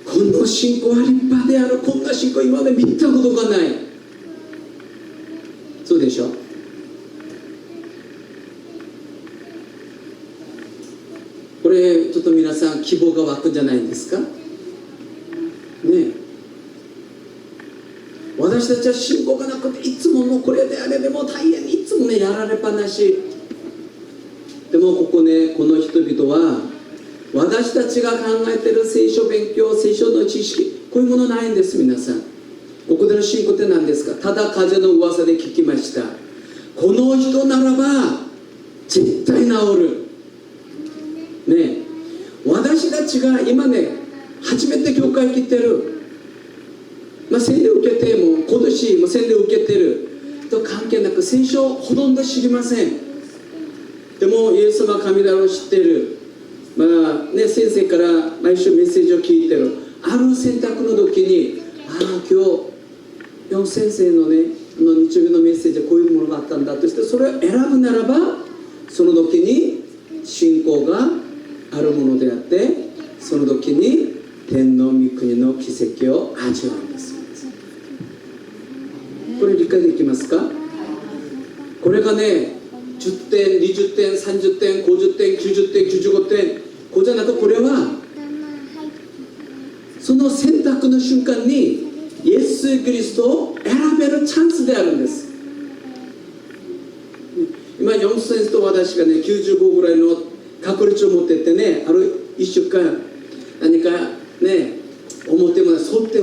この信仰は立派である、こんな信仰今まで見たことがない。そうでしょ。これちょっと皆さん希望が湧くんじゃないんですかね。私たちは信仰がなくていつももうこれであれでも大変、いつもねやられっぱなし。でもここね、この人々は私たちが考えている聖書勉強、聖書の知識、こういうものないんです。皆さん、ここでの信仰って何ですか？ただ風の噂で聞きました。この人ならば絶対治るね。私たちが今ね、初めて教会来てる、洗礼を受けても今年も洗礼を受けてると関係なく、聖書をほとんど知りません。でもイエス様は神だろう知ってる。先生から毎週メッセージを聞いてる。あある選択の時に、今日ヨン先生のね、日曜日のメッセージでこういうものがあったんだとして、それを選ぶならば、その時に信仰があるものであって、その時に天の御国の奇跡を味わうんです。これ理解できますか？これがね、10点、20点、30点、50点、90点、95点、こうじゃなく、これはその選択の瞬間にイエス・キリストを選べるチャンスであるんです。今4先生と私がね、95ぐらいの確率を持ってってね、ある1週間何かね、思っても想定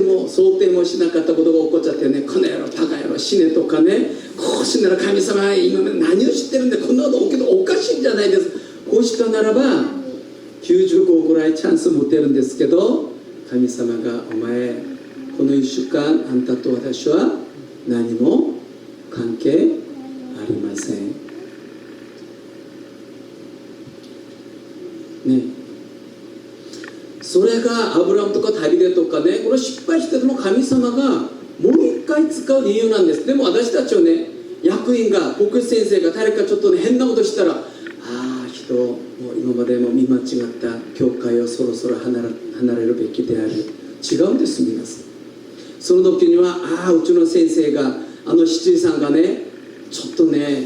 もしなかったことが起こっちゃってね、この野郎バカ野郎死ねとかね、こう死んだら神様は今何を知ってるんで、こんなこと起きるのおかしいんじゃないですか。こうしたならば95ぐらいチャンス持ってるんですけど、神様がお前この1週間あんたと私は何も関係ありませんね。それがアブラムとかダビデとかね、これ失敗してても神様がもう一回使う理由なんです。でも私たちはね、役員が牧師先生が誰かちょっとね変なことしたら、人もう今までも見間違った教会をそろそろ離れるべきである。違うんです。皆さん、その時にはうちの先生が七里さんがね、ちょっとね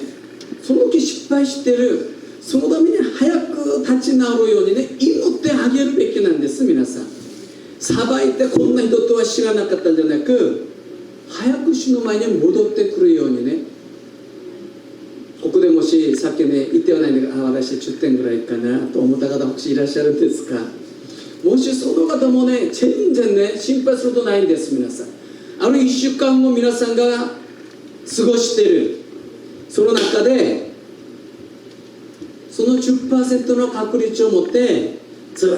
その時失敗してる、そのために早く立ち直るようにね祈ってあげるべきなんです。皆さん、裁いてこんな人とは知らなかったんじゃなく、早く主の前に戻ってくるようにね。ここでもしさっきね言ってはないんだけど、私10点ぐらいかなと思った方もしいらっしゃるんですか？もしその方もね全然ね心配することないんです。皆さん、1週間を皆さんが過ごしているその中で、その 10% の確率を持ってず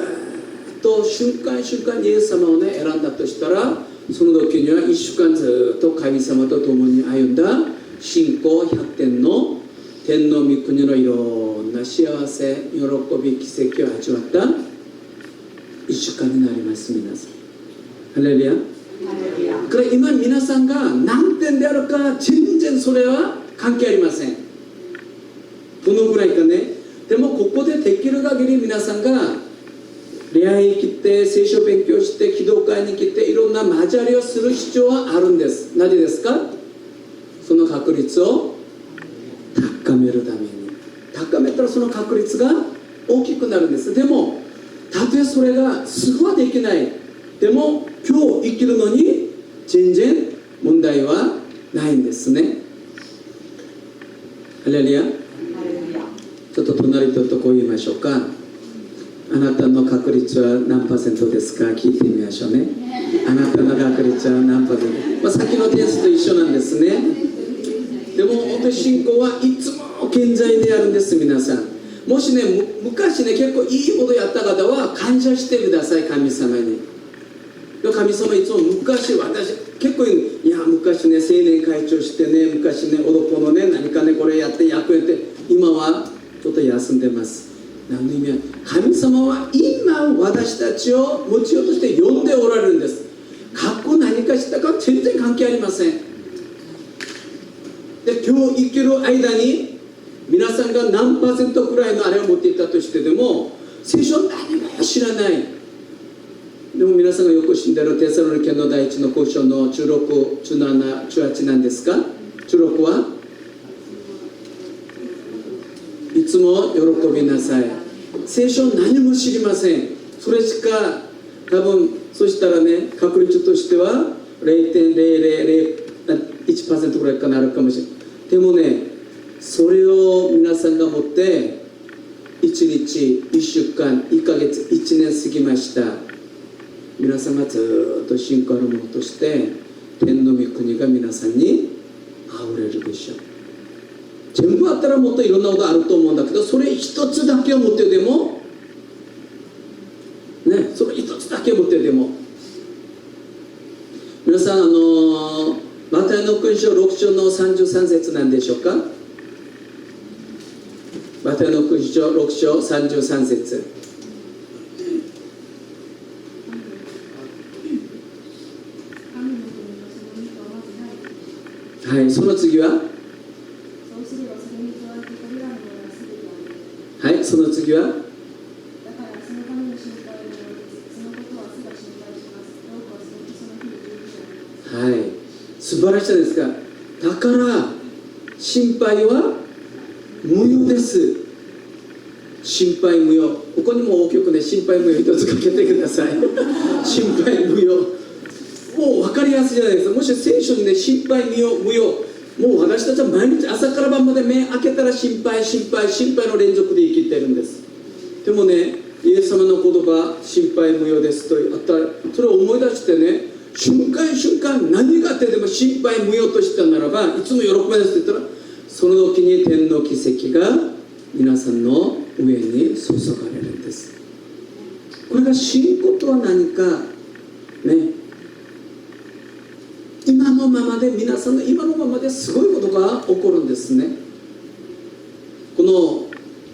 っと瞬間瞬間にイエス様をね選んだとしたら、その時には1週間ずっと神様と共に歩んだ信仰100点の天の御国のいろんな幸せ、喜び、奇跡を味わった1週間になります。皆さん、ハレルヤ。これ今皆さんが何点であるか全然それは関係ありません。どのぐらいかね。でもここでできる限り皆さんが礼拝に来て聖書勉強して祈祷会に来ていろんな交わりをする必要はあるんです。なぜですか？その確率を高めるために、高めたらその確率が大きくなるんです。でもたとえそれがすぐはできない、でも今日生きるのに全然問題はないんですね。ハレルヤ。ちょっと隣人とこう言いましょうか。あなたの確率は何%ですか？聞いてみましょうね。あなたの確率は何%？さっきのテストと一緒なんですね。でも本当に信仰はいつも健在であるんです。皆さん、もしね昔ね結構いいことやった方は感謝してください。神様に。神様いつも昔、私結構いや昔ね青年会長してね、昔ね男のね何かねこれやって役やって、今はちょっと休んでます。何の意味は、神様は今私たちを持ちようとして呼んでおられるんです。過去何かしたか全然関係ありません。で今日生きる間に皆さんが何%くらいのあれを持っていたとしてでも、聖書は何も知らない。でも皆さんがよく知んでるテサロニケの第一の交渉の16、17、18なんですか？ 16 はいつも喜びなさい。聖書何も知りません。それしか多分、そしたらね確率としては 0.001% ぐらいかなるかもしれない。でもねそれを皆さんが持って1日1週間1ヶ月1年過ぎました。皆さんがずっと信仰あるものとして天の御国が皆さんにあふれるでしょう。全部あったらもっといろんなことあると思うんだけど、それ一つだけを持ってでもね、それ一つだけを持ってでも、皆さんマタイの福音書6章の33節なんでしょうか？マタイの福音書6章33節。はい、その次は、そうすればそれに加えてこれらのものがすべてある。はい、その次は、だからそのための心配を無用です。そのことはすぐ心配します。どうかその日に十分であります。はい、素晴らしいですが、だから心配は無用です。心配無用。ここにも大きくね、心配無用一つかけてください。心配無用。もう分かりやすいじゃないですか。もし聖書にね、心配無用、もう私たちは毎日朝から晩まで目開けたら心配の連続で生きてるんです。でもね、イエス様の言葉、心配無用ですとあったら、それを思い出してね、瞬間何があってでも心配無用としたならば、いつも喜びですって言ったら、その時に天の奇跡が皆さんの上に注がれるんです。これが信仰とは何かね、今のままで、皆さんの今のままですごいことが起こるんですね。この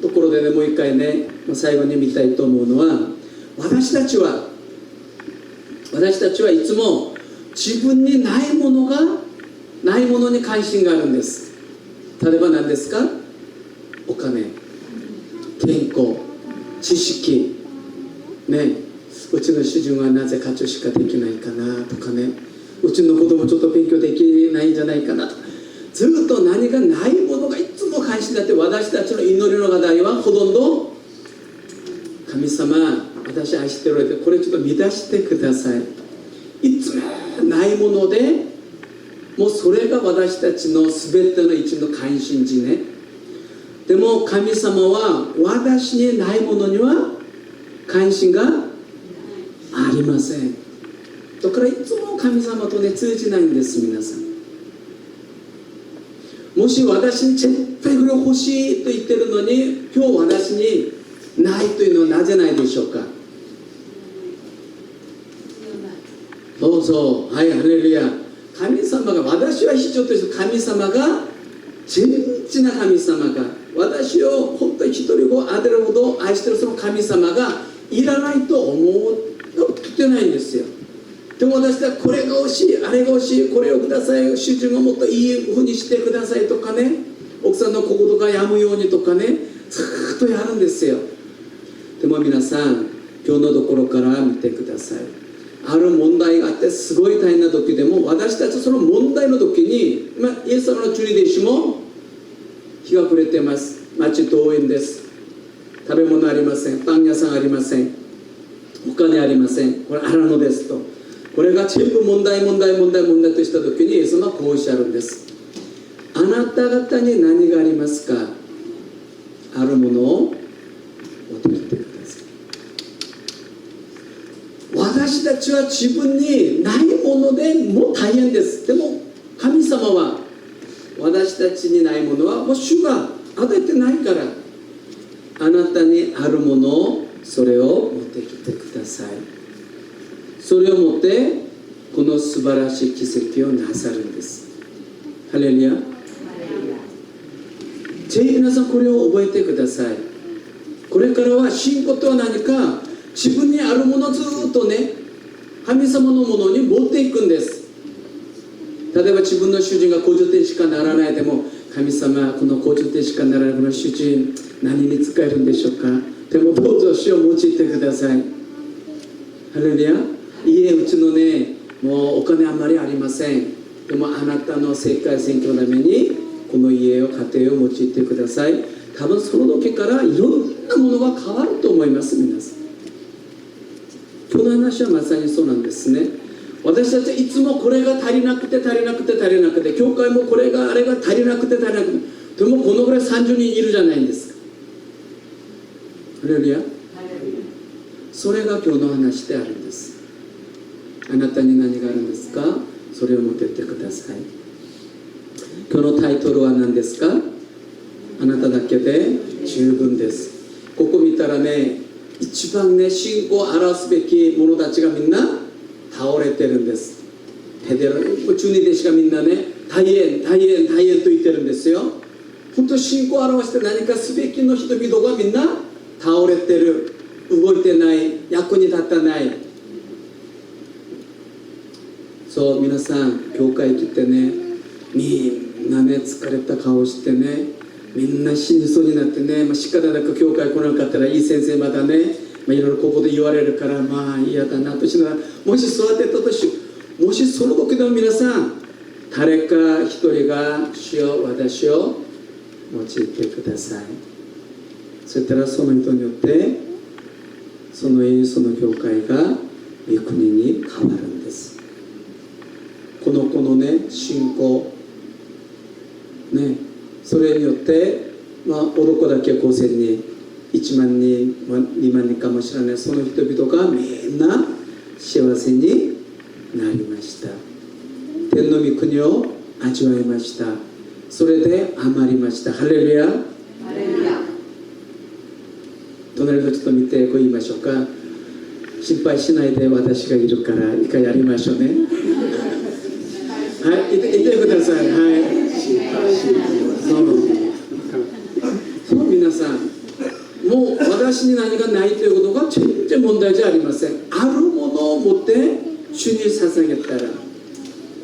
ところでね、もう一回ね、最後に見たいと思うのは、私たちはいつも自分にないものに関心があるんです。例えば何ですか？お金、健康、知識ね、うちの主人はなぜ課長しかできないかなとかね、うちの子供ちょっと勉強できないんじゃないかなとか、ずっと何がないものがいつも関心だって、私たちの祈りの課題はほとんど、神様私愛しておられて、これちょっと満たしてください。いつもないもので、もうそれが私たちの全ての一の関心事ね。でも神様は私にないものには関心がありません。だからいつも神様とね、通じないんです。皆さん、もし私に絶対これ欲しいと言ってるのに、今日私にないというのはなぜないでしょうか？そう、はい、ハレルヤ。神様が、私は必要として、神様が、真実な神様が、私を本当に一人子を当てるほど愛してるその神様がいらないと思ってないんですよ。でも私はこれが欲しい、あれが欲しい、これをください、主人がもっといい風にしてくださいとかね、奥さんの心が病むようにとかね、ずっとやるんですよ。でも皆さん、今日のところから見てください。ある問題があってすごい大変な時でも、私たちその問題の時に、イエス様の十二弟子も日が暮れてます。町遠いんです。食べ物ありません。パン屋さんありません。お金ありません。これ荒野ですと。これが全部問題とした時に、イエス様はこうおっしゃるんです。あなた方に何がありますか？あるものを持ってきてください。私たちは自分にないものでもう大変です。でも神様は私たちにないものはもう主が与えてないから、あなたにあるものを、それを持ってきてください。それを持ってこの素晴らしい奇跡をなさるんです。ハレルヤ。ぜひ皆さんこれを覚えてください。これからは信仰とは何か、自分にあるものをずっとね、神様のものに持っていくんです。例えば自分の主人が50点しかならないでも、神様この50点しかならないこの主人何に使えるんでしょうか？でもどうぞ主を用いてください。ハレルヤ。うちのね、もうお金あんまりありません。でもあなたの世界選挙のためにこの家を、家庭を用いてください。多分その時からいろんなものが変わると思います。皆さん、今日の話はまさにそうなんですね。私たちはいつもこれが足りなくて、教会もこれがあれが足りなくて、でもこのぐらい30人いるじゃないんですか。ハレルヤ。それが今日の話であるんです。あなたに何があるんですか？それを持ってってください。今日のタイトルは何ですか？あなただけで十分です。ここ見たらね、一番ね、信仰を表すべき者たちがみんな倒れてるんです。ペテロ、中二弟子がみんなね、大変と言ってるんですよ。本当に信仰を表して何かすべきの人々がみんな倒れてる、動いてない、役に立たない。そう、皆さん教会来てね、みんなね疲れた顔してね、みんな死にそうになってね、仕方なく教会来なかったらいい先生まだね、いろいろここで言われるから嫌だなとしながら、もし育てたとし、もしその時でも皆さん誰か一人が主よ私を用いてください。そしたらその人によってそのイエスの教会が御国に変わるんです。この子のね信仰ね、それによって男だけ5000人1万人2万人かもしれない、その人々がみんな幸せになりました。天の御国を味わいました。それで余りました。ハレルヤ。隣の人見てこう言いましょうか。心配しないで私がいるから一回やりましょうね。はい、いてください。はい。そう皆さん、もう私に何がないということが全然問題じゃありません。あるものを持って主に捧げたら。だか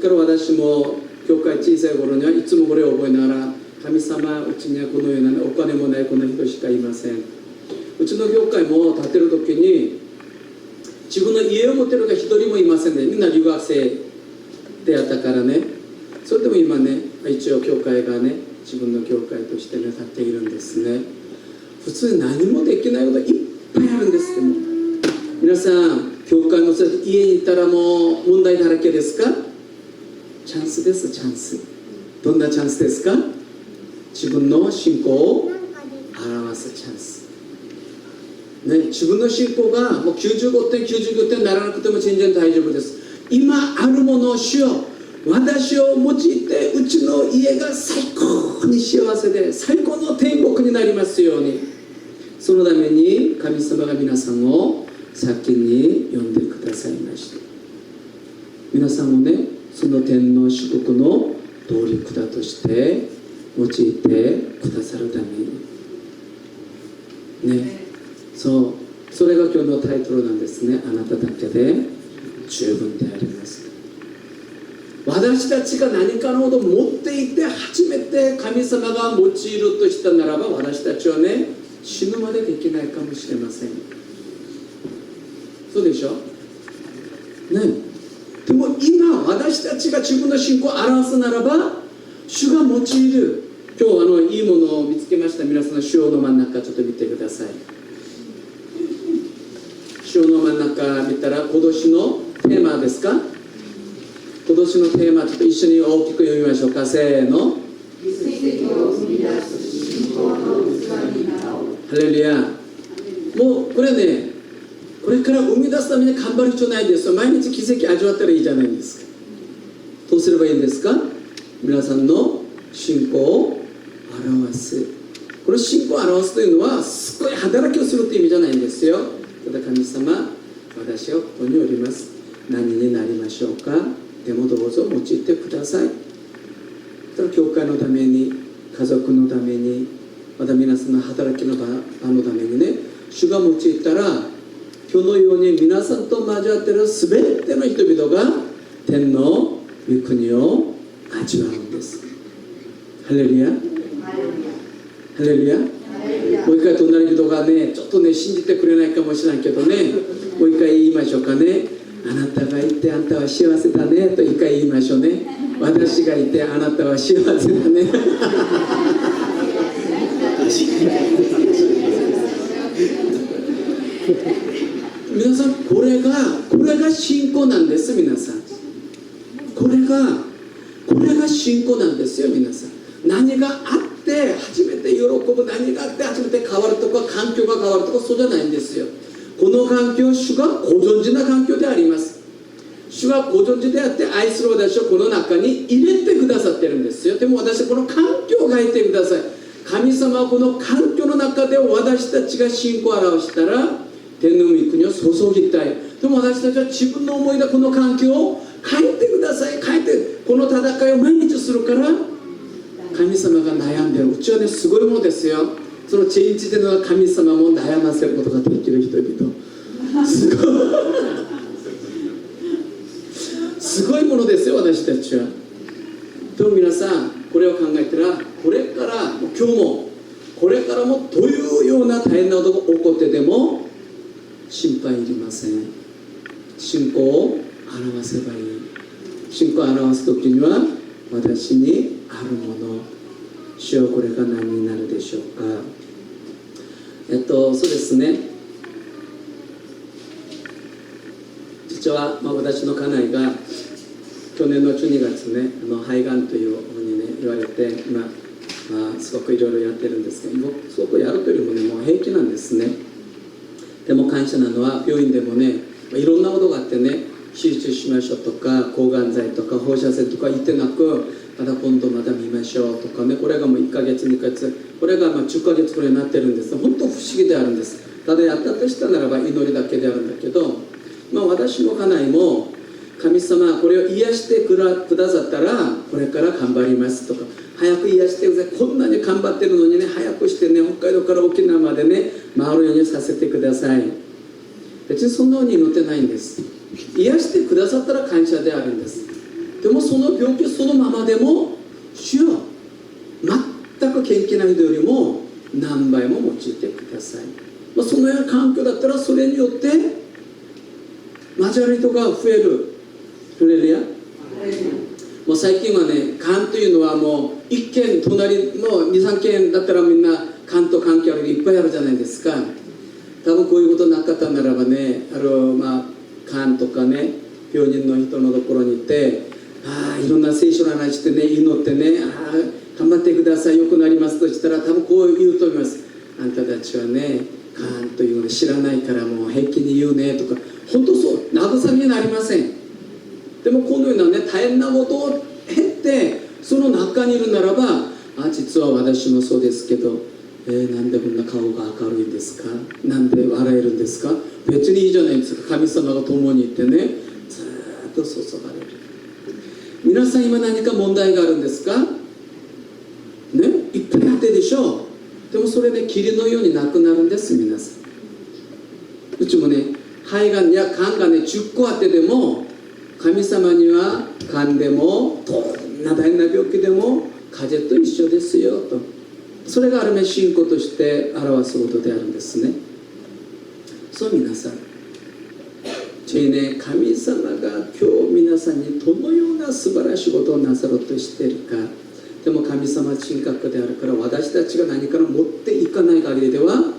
ら私も教会小さい頃にはいつもこれを覚えながら、神様うちにはこのようなお金もないこの人しかいません。うちの教会も建てる時に自分の家を持ってる人が一人もいませんね。みんな留学生であったからね。それでも今ね一応教会がね自分の教会としてね立っているんですね。普通何もできないこといっぱいあるんです。でも皆さん教会の家に行ったらもう問題だらけですか？チャンスです。チャンス。どんなチャンスですか？自分の信仰を表すチャンスね。自分の信仰がもう95点99点にならなくても全然大丈夫です。今あるものを主よ、私を用いてうちの家が最高に幸せで最高の天国になりますように、そのために神様が皆さんを先に呼んでくださいました。皆さんもねその天の祝福の動力だとして用いてくださるためにね、それが今日のタイトルなんですね。あなただけで十分であります。私たちが何かのことを持っていて初めて神様が用いるとしたならば、私たちはね死ぬまでできないかもしれません。そうでしょね。でも今私たちが自分の信仰を表すならば、主が用いる、今日いいものを見つけました。皆さんの主要の真ん中ちょっと見てください。主要の真ん中見たら今年のテーマですか？今年のテーマちょっと一緒に大きく読みましょうか。せーの。ハレルヤ。もうこれね、これから生み出すために頑張る必要ないですよ。毎日奇跡味わったらいいじゃないですか。どうすればいいんですか？皆さんの信仰を表す。これ信仰を表すというのはすごい働きをするという意味じゃないんですよ。ただ神様、私はここにおります。何になりましょうか？でもどうぞ用いてください。教会のために、家族のために、また皆さんの働きの場のためにね、主が用いたら今日のように皆さんと交わっているすべての人々が天の御国を味わうんです。ハレルヤ。ハレルヤ。もう一回隣人がねちょっとね信じてくれないかもしれないけどね、もう一回言いましょうかね。あなたがいてあんたは幸せだねと一回言いましょうね。私がいてあなたは幸せだね皆さんこれが信仰なんです。皆さんこれが信仰なんですよ。皆さん何があって初めて喜ぶ、何があって初めて変わるとか環境が変わるとかそうじゃないんですよ。この環境、主がご存知な環境であります。主はご存知であって愛する私をこの中に入れてくださってるんですよ。でも私はこの環境を変えてください。神様はこの環境の中で私たちが信仰を表したら天の御国を注ぎたい。でも私たちは自分の思いでこの環境を変えてください。変えてこの戦いを毎日するから神様が悩んでる。うちはねすごいものですよ。そのチェンジでの神様も悩ませることができる人々すごいものですよ。私たちはでも皆さんこれを考えたら、これからもう今日もこれからもどういうような大変なことが起こってでも心配いりません。信仰を表せばいい。信仰を表す時には、私にあるもの、主よこれが何になるでしょうか。そうですね、実は、私の家内が去年の12月ね、肺がんというふうにね言われて、すごくいろいろやってるんですけど、すごくやるというよりもね、もう平気なんですね。でも感謝なのは、病院でもね、いろんなことがあってね、手術しましょうとか、抗がん剤とか放射線とか言ってなく、また今度また見ましょうとかね、これがもう1ヶ月2ヶ月、これが10ヶ月くらいになってるんです。本当不思議であるんです。ただやったとしたならば祈りだけであるんだけど、私も家内も、神様これを癒してくださったらこれから頑張りますとか、早く癒してください、こんなに頑張ってるのにね、早くしてね、北海道から沖縄までね回るようにさせてください。別にそんなふうに祈ってないんです。癒してくださったら感謝であるんです。でもその病気そのままでも、主よ全く元気な人よりも何倍も用いてください。そのような環境だったら、それによって交わり人が増える。フレルヤ、もう最近はね、癌というのはもう1軒隣の 2,3 軒だったらみんな癌と関係あるいっぱいあるじゃないですか。多分こういうことなかったならばね、癌とかね、病人の人のところに行って、いろんな聖書の話してね、祈ってね、頑張ってください、よくなりますとしたら、多分こう言うと思います。あんたたちはね、癌というの知らないからもう平気に言うねとか、本当そう、慰めになりません。でもこのようなね、大変なことを経ってその中にいるならば、実は私もそうですけど、なんでこんな顔が明るいんですか、なんで笑えるんですか、別にいいじゃないですか、神様が共にいてね、ずっと注がれる。皆さん今何か問題があるんですかね、いっぱいあってでしょう。でもそれで霧のようになくなるんです。皆さん、うちもね、肺がんや肝がね10個あってでも、神様には癌でもどんな大変な病気でも風邪と一緒ですよと、それがある意味信仰として表すことであるんですね。そう皆さん、神様が今日皆さんにどのような素晴らしいことをなさろうとしているか。でも神様は神格であるから、私たちが何から持っていかない限りでは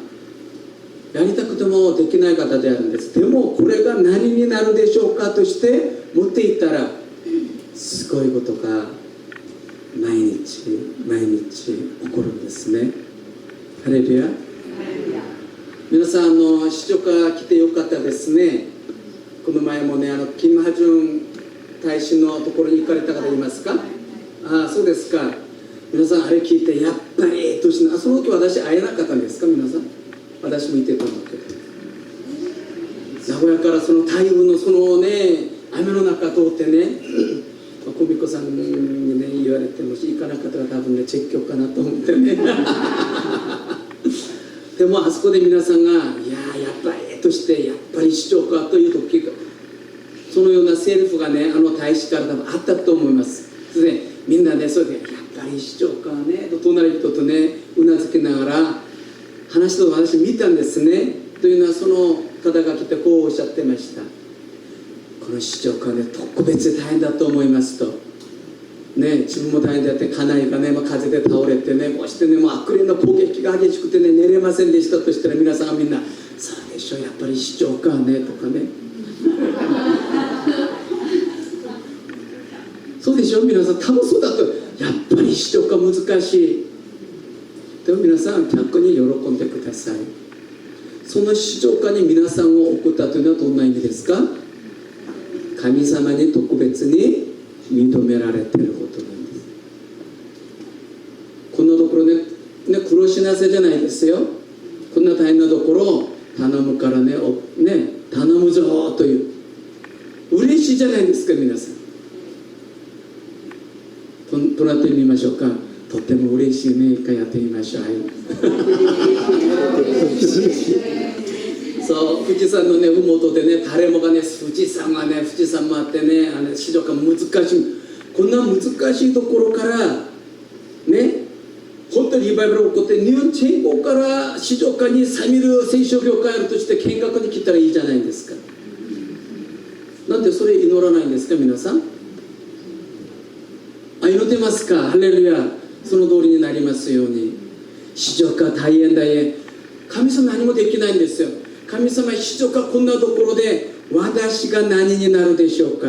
やりたくてもできない方であるんです。でもこれが何になるでしょうかとして持っていったら、すごいことが毎日毎日起こるんですね。ハレルヤ。皆さん、市長から来てよかったですね。この前もね、キム・ハジュン大使のところに行かれた方いますか？そうですか。皆さんあれ聞いて、やっぱりとして、その時私会えなかったんですか？皆さん、私もいてたんだけど、名古屋からその台風のそのね雨の中通ってね、小美子さんにね言われて、もし行かなかったら多分ね説教かなと思ってねでもあそこで皆さんが、やっぱりとして、やっぱり市長かという時が、そのようなセルフがね、大使から多分あったと思います。でみんなね、それでやっぱり市長かねと隣人とねうなずきながら話と私見たんですね。というのは、その方が来てこうおっしゃってました。この市長かね、特別大変だと思いますとね、自分も大変であって、家内がね、風で倒れてね、こうしてね、もう悪霊の攻撃が激しくてね、寝れませんでしたとしたら、皆さんはみんな、そうでしょ、やっぱり市長かねとかねそうでしょ、皆さん、多分そうだと、やっぱり市長か難しい。でも皆さん、逆に喜んでください。その市長かに皆さんを送ったというのはどんな意味ですか？神様に特別に認められていることなんです。こんなところね、苦労しなせじゃないですよ。こんな大変なところを頼むからね、頼むぞという、嬉しいじゃないですか。皆さん、唱ってみましょうか。とっても嬉しいね。一回やってみましょう。はいそう、富士山のね、麓でね、誰もがね、富士山もあってね、市場が難しい。こんな難しいところからね、本当にリバイバルが起こって日本全国から市場家にサミル聖書業界あるとして見学に来たらいいじゃないですか。なんでそれ祈らないんですか皆さん。祈ってますか。ハレルヤ。その通りになりますように。市場家大変だよ。神様何もできないんですよ。神様、市場家こんなところで私が何になるでしょうか。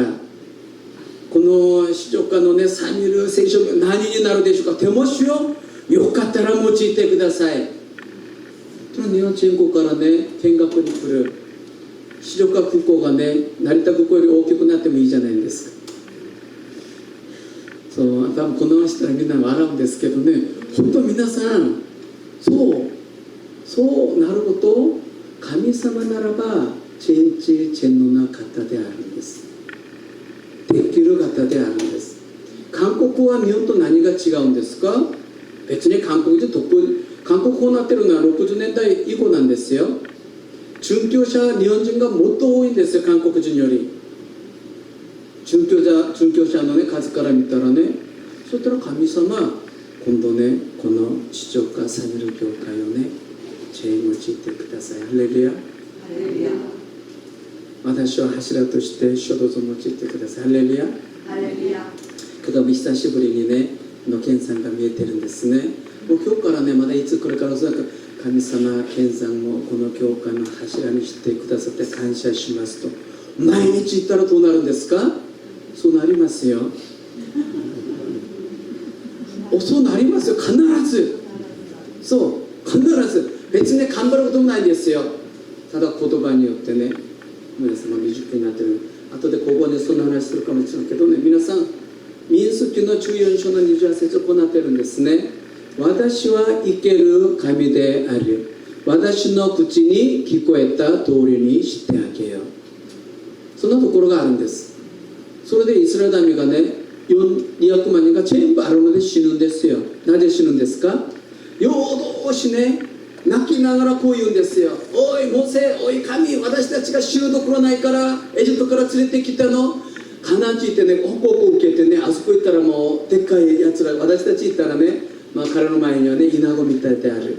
この市場家のね、サミル聖書何になるでしょうか。手もしよよかったら用いてください。日本全国からね、見学に来る市場家空港がね、成田空港より大きくなってもいいじゃないですか。そう、多分この話したらみんな笑うんですけどね、本当皆さん、そうなること、神様ならば全知全能な方であるんです。できる方であるんです。韓国は日本と何が違うんですか。別に韓国こうなってるのは60年代以降なんですよ。殉教者、日本人がもっと多いんですよ、韓国人より。殉教者の、ね、数から見たらね、そしたら神様、今度ね、この市長家サミル教会をね、知恵用いてください。ハレルヤ。私は柱として書道を用いてください。ハレルヤ。けど久しぶりにね、健さんが見えてるんですね。もう今日からね、まだいつ来るかおそらく神様、健さんをこの教会の柱にしてくださって感謝しますと。毎日言ったらどうなるんですか。そうなりますよ。そうなりますよ、必ず。そう、必ず。別に頑張ることもないんですよ。ただ言葉によってね、皆様未熟になってる。後でここでそんな話するかもしれないけどね、皆さん、民数記の14章の28節こうなってるんですね。私は生ける神である。私の口に聞こえた通りにしてあげよう。そんなところがあるんです。それでイスラエル民がね、200万人が全部アロンで死ぬんですよ。なぜ死ぬんですか。夜通しね、泣きながらこう言うんですよ。おいモセ、おい神、私たちが死ぬところないからエジプトから連れてきたの。カナン地行ってね、報告を受けてね、あそこ行ったらもうでっかいやつら、私たち行ったらね、彼の前にはね、イナゴみたいである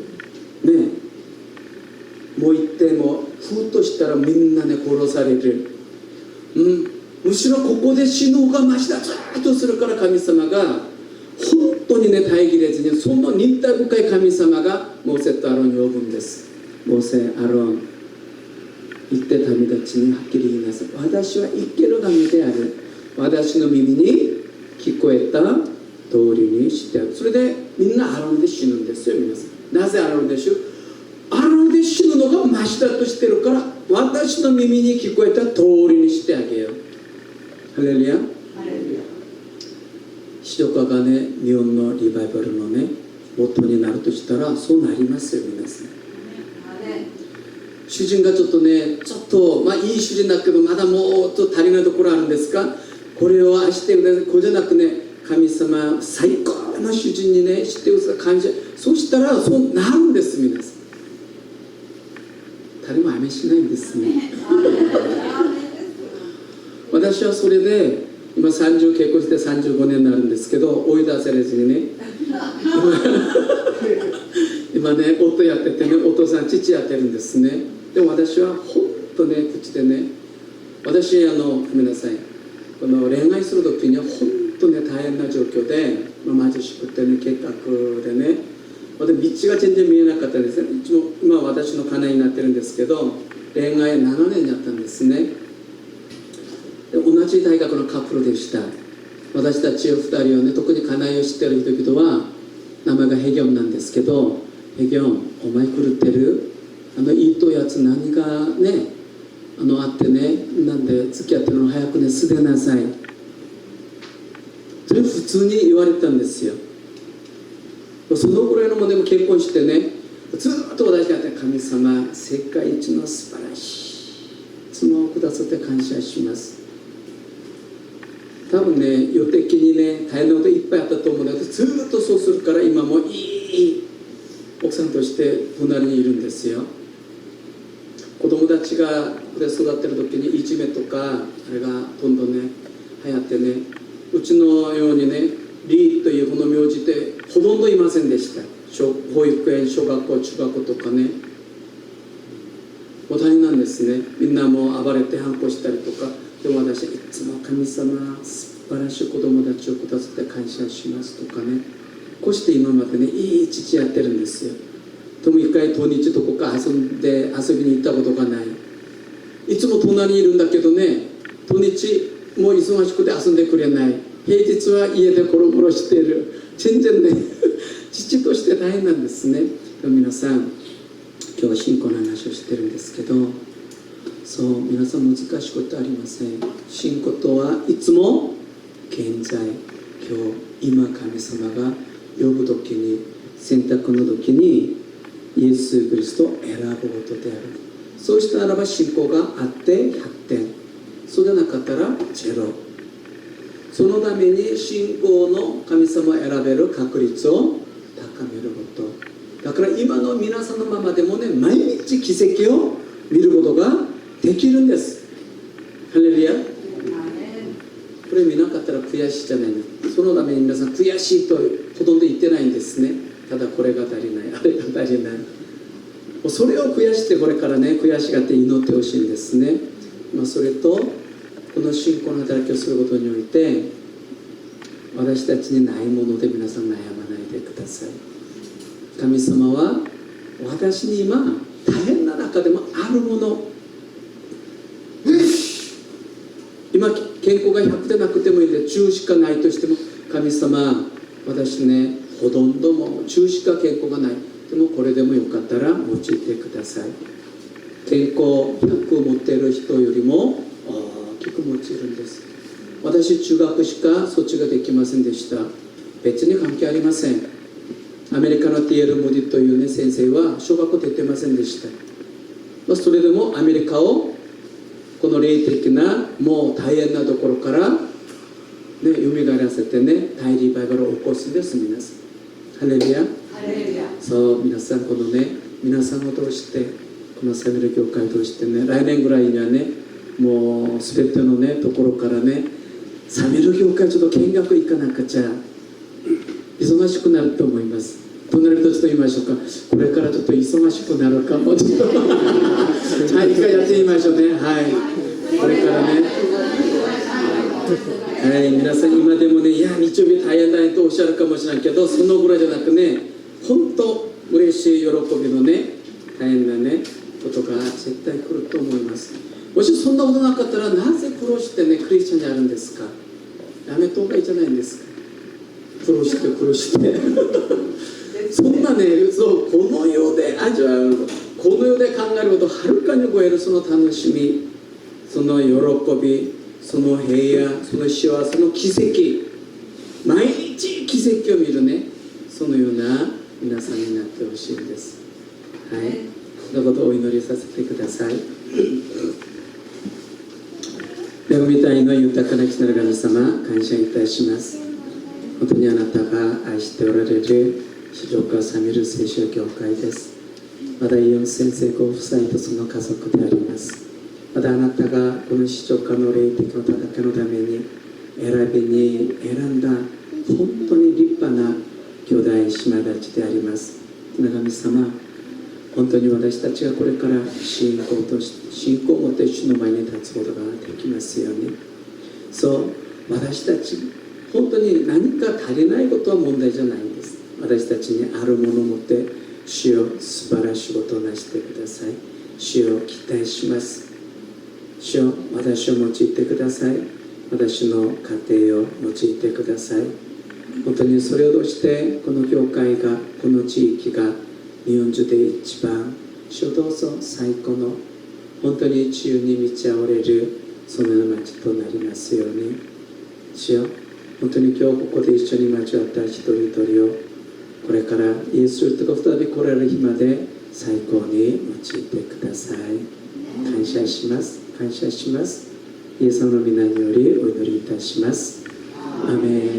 ね。もう行ってもふっとしたらみんなね殺される。むしろここで死ぬ方がマシだずっとするから神様が本当にね耐えきれずに、その忍耐深い神様がモーセとアロンに呼ぶんです。モーセ、アロン、言って民たちにはっきり言いなさい。私は生ける神である。私の耳に聞こえた通りにしてある。それでみんなアロンで死ぬんですよ。皆さん、なぜアロンで死ぬ。アロンで死ぬのがマシだとしてるから、私の耳に聞こえた通りにしてあげよう。ハレルヤ。使徒家がね、日本のリバイバルのね元になるとしたらそうなりますよ。皆さん、主人がちょっとね、ちょっといい主人だけどまだもっと足りないところあるんですか。これを愛してください。これじゃなくね、神様最高の主人にねしてください、感謝。そしたらそうなるんです。皆さん、誰も雨しないんですね。私はそれで今結婚して35年になるんですけど、追い出されずにね今ね夫やっててね、お父さん父やってるんですね。でも私は本当ね、口でね、私ごめんなさい、この恋愛する時には本当ね大変な状況で、貧しくてね、計画でね、道が全然見えなかったんですね。今私の家内になってるんですけど、恋愛7年やったんですね。で同じ大学のカップルでした。私たち2人はね、特に家内を知ってる人々は名前がヘギョンなんですけど、ヘギョン、お前狂ってる、いいとやつ何がねあってね、なんで付き合ってるの、早くね捨てなさい。それ普通に言われたんですよ。そのぐらいのものでも結婚してね、ずっと私が言って、神様世界一の素晴らしい妻をくださって感謝します。多分ね、予定的にね大変なこといっぱいあったと思うんだけど、ずっとそうするから今もいい奥さんとして隣にいるんですよ。子供たちがここで育ってる時にいじめとかあれがどんどんね流行ってね、ううちのようにね、リーというこの名字ってほとんどいませんでした。保育園、小学校、中学校とかね、もう大変なんですね。みんなもう暴れて反抗したりとか。でも私はいつも神様素晴らしい子供たちをくださって感謝しますとかね、こうして今までね、いい父やってるんですよ。でも一回土日どこか遊びに行ったことがない。いつも隣にいるんだけどね、土日もう忙しくて遊んでくれない。平日は家でコロコロしている。全然ね父として大変なんですね。でも皆さん、今日は信仰の話をしてるんですけど、そう、皆さん難しいことありません。信仰とはいつも現在、今日、今神様が呼ぶときに、選択の時にイエス・キリストを選ぶことである。そうしたならば信仰があって100点、そうでなかったら0。そのために信仰の神様を選べる確率を高めること。だから今の皆さんのままでもね、毎日奇跡を見ることができるんです。ハレルヤ。これ見なかったら悔しいじゃないの。そのために皆さん悔しいとほとんど言ってないんですね。ただこれが足りない、あれが足りない。もうそれを増やしてこれからね、悔しがって祈ってほしいんですね。それとこの信仰の働きをすることにおいて、私たちにないもので皆さん悩まないでください。神様は私に今大変な中でもあるもの、今健康が100でなくてもいいので10しかないとしても、神様私ね、ほとんども10しか健康がない、でもこれでもよかったら用いてください。健康100を持っている人よりも大きく用いるんです。私中学しか卒ができませんでした。別に関係ありません。アメリカのティエル・モディという、ね、先生は小学校出てませんでした。それでもアメリカをこの霊的なもう大変なところからね、蘇らせてね、大リバイバルを起こすんです。皆さんハレルヤ。そう皆さん、このね、皆さんを通してこのサミル教会を通してね、来年ぐらいにはね、もう全てのねところからね、サミル教会ちょっと見学行かなくちゃ忙しくなると思います。隣とちょっと言いましょうか。これからちょっと忙しくなるかも。ちょっとはい、一回やってみましょうね。はい、これからね、はい、皆さん今でもね、いや日曜日大変だねとおっしゃるかもしれないけど、そのぐらいじゃなくね、本当嬉しい喜びのね、大変なねことが絶対来ると思います。もしそんなことなかったら、なぜ苦労してねクリスチャンになるんですか。やめた方がいいじゃないんですか。苦労してそんなね、そう、この世で味わう、この世で考えることをはるかに超えるその楽しみ、その喜び、その平安、その幸せの奇跡、毎日奇跡を見るね、そのような皆さんになってほしいんです。はい、そのことをお祈りさせてください。恵みたいの豊かな父なる神様、感謝いたします。本当にあなたが愛しておられる四条川サミル聖書教会です。まだイオン先生ご夫妻とその家族であります。まだあなたがこの四条川の霊的な戦いのために選んだ本当に立派な兄弟姉妹たちであります。神様、本当に私たちがこれから信仰を持って主の前に立つことができますように。そう、私たち本当に何か足りないことは問題じゃないんです。私たちにあるものを持って主よ素晴らしいことをなしてください。主よ期待します。主よ私を用いてください。私の家庭を用いてください。本当にそれを通してこの教会が、この地域が日本中で一番主どうぞ最高の本当に自由に満ち溢れるそのような町となりますように。主よ本当に今日ここで一緒に交わった一人一人をこれからイエスと再び来られる日まで最高に用いてください。感謝します。感謝します。イエス様の皆によりお祈りいたします。アメン。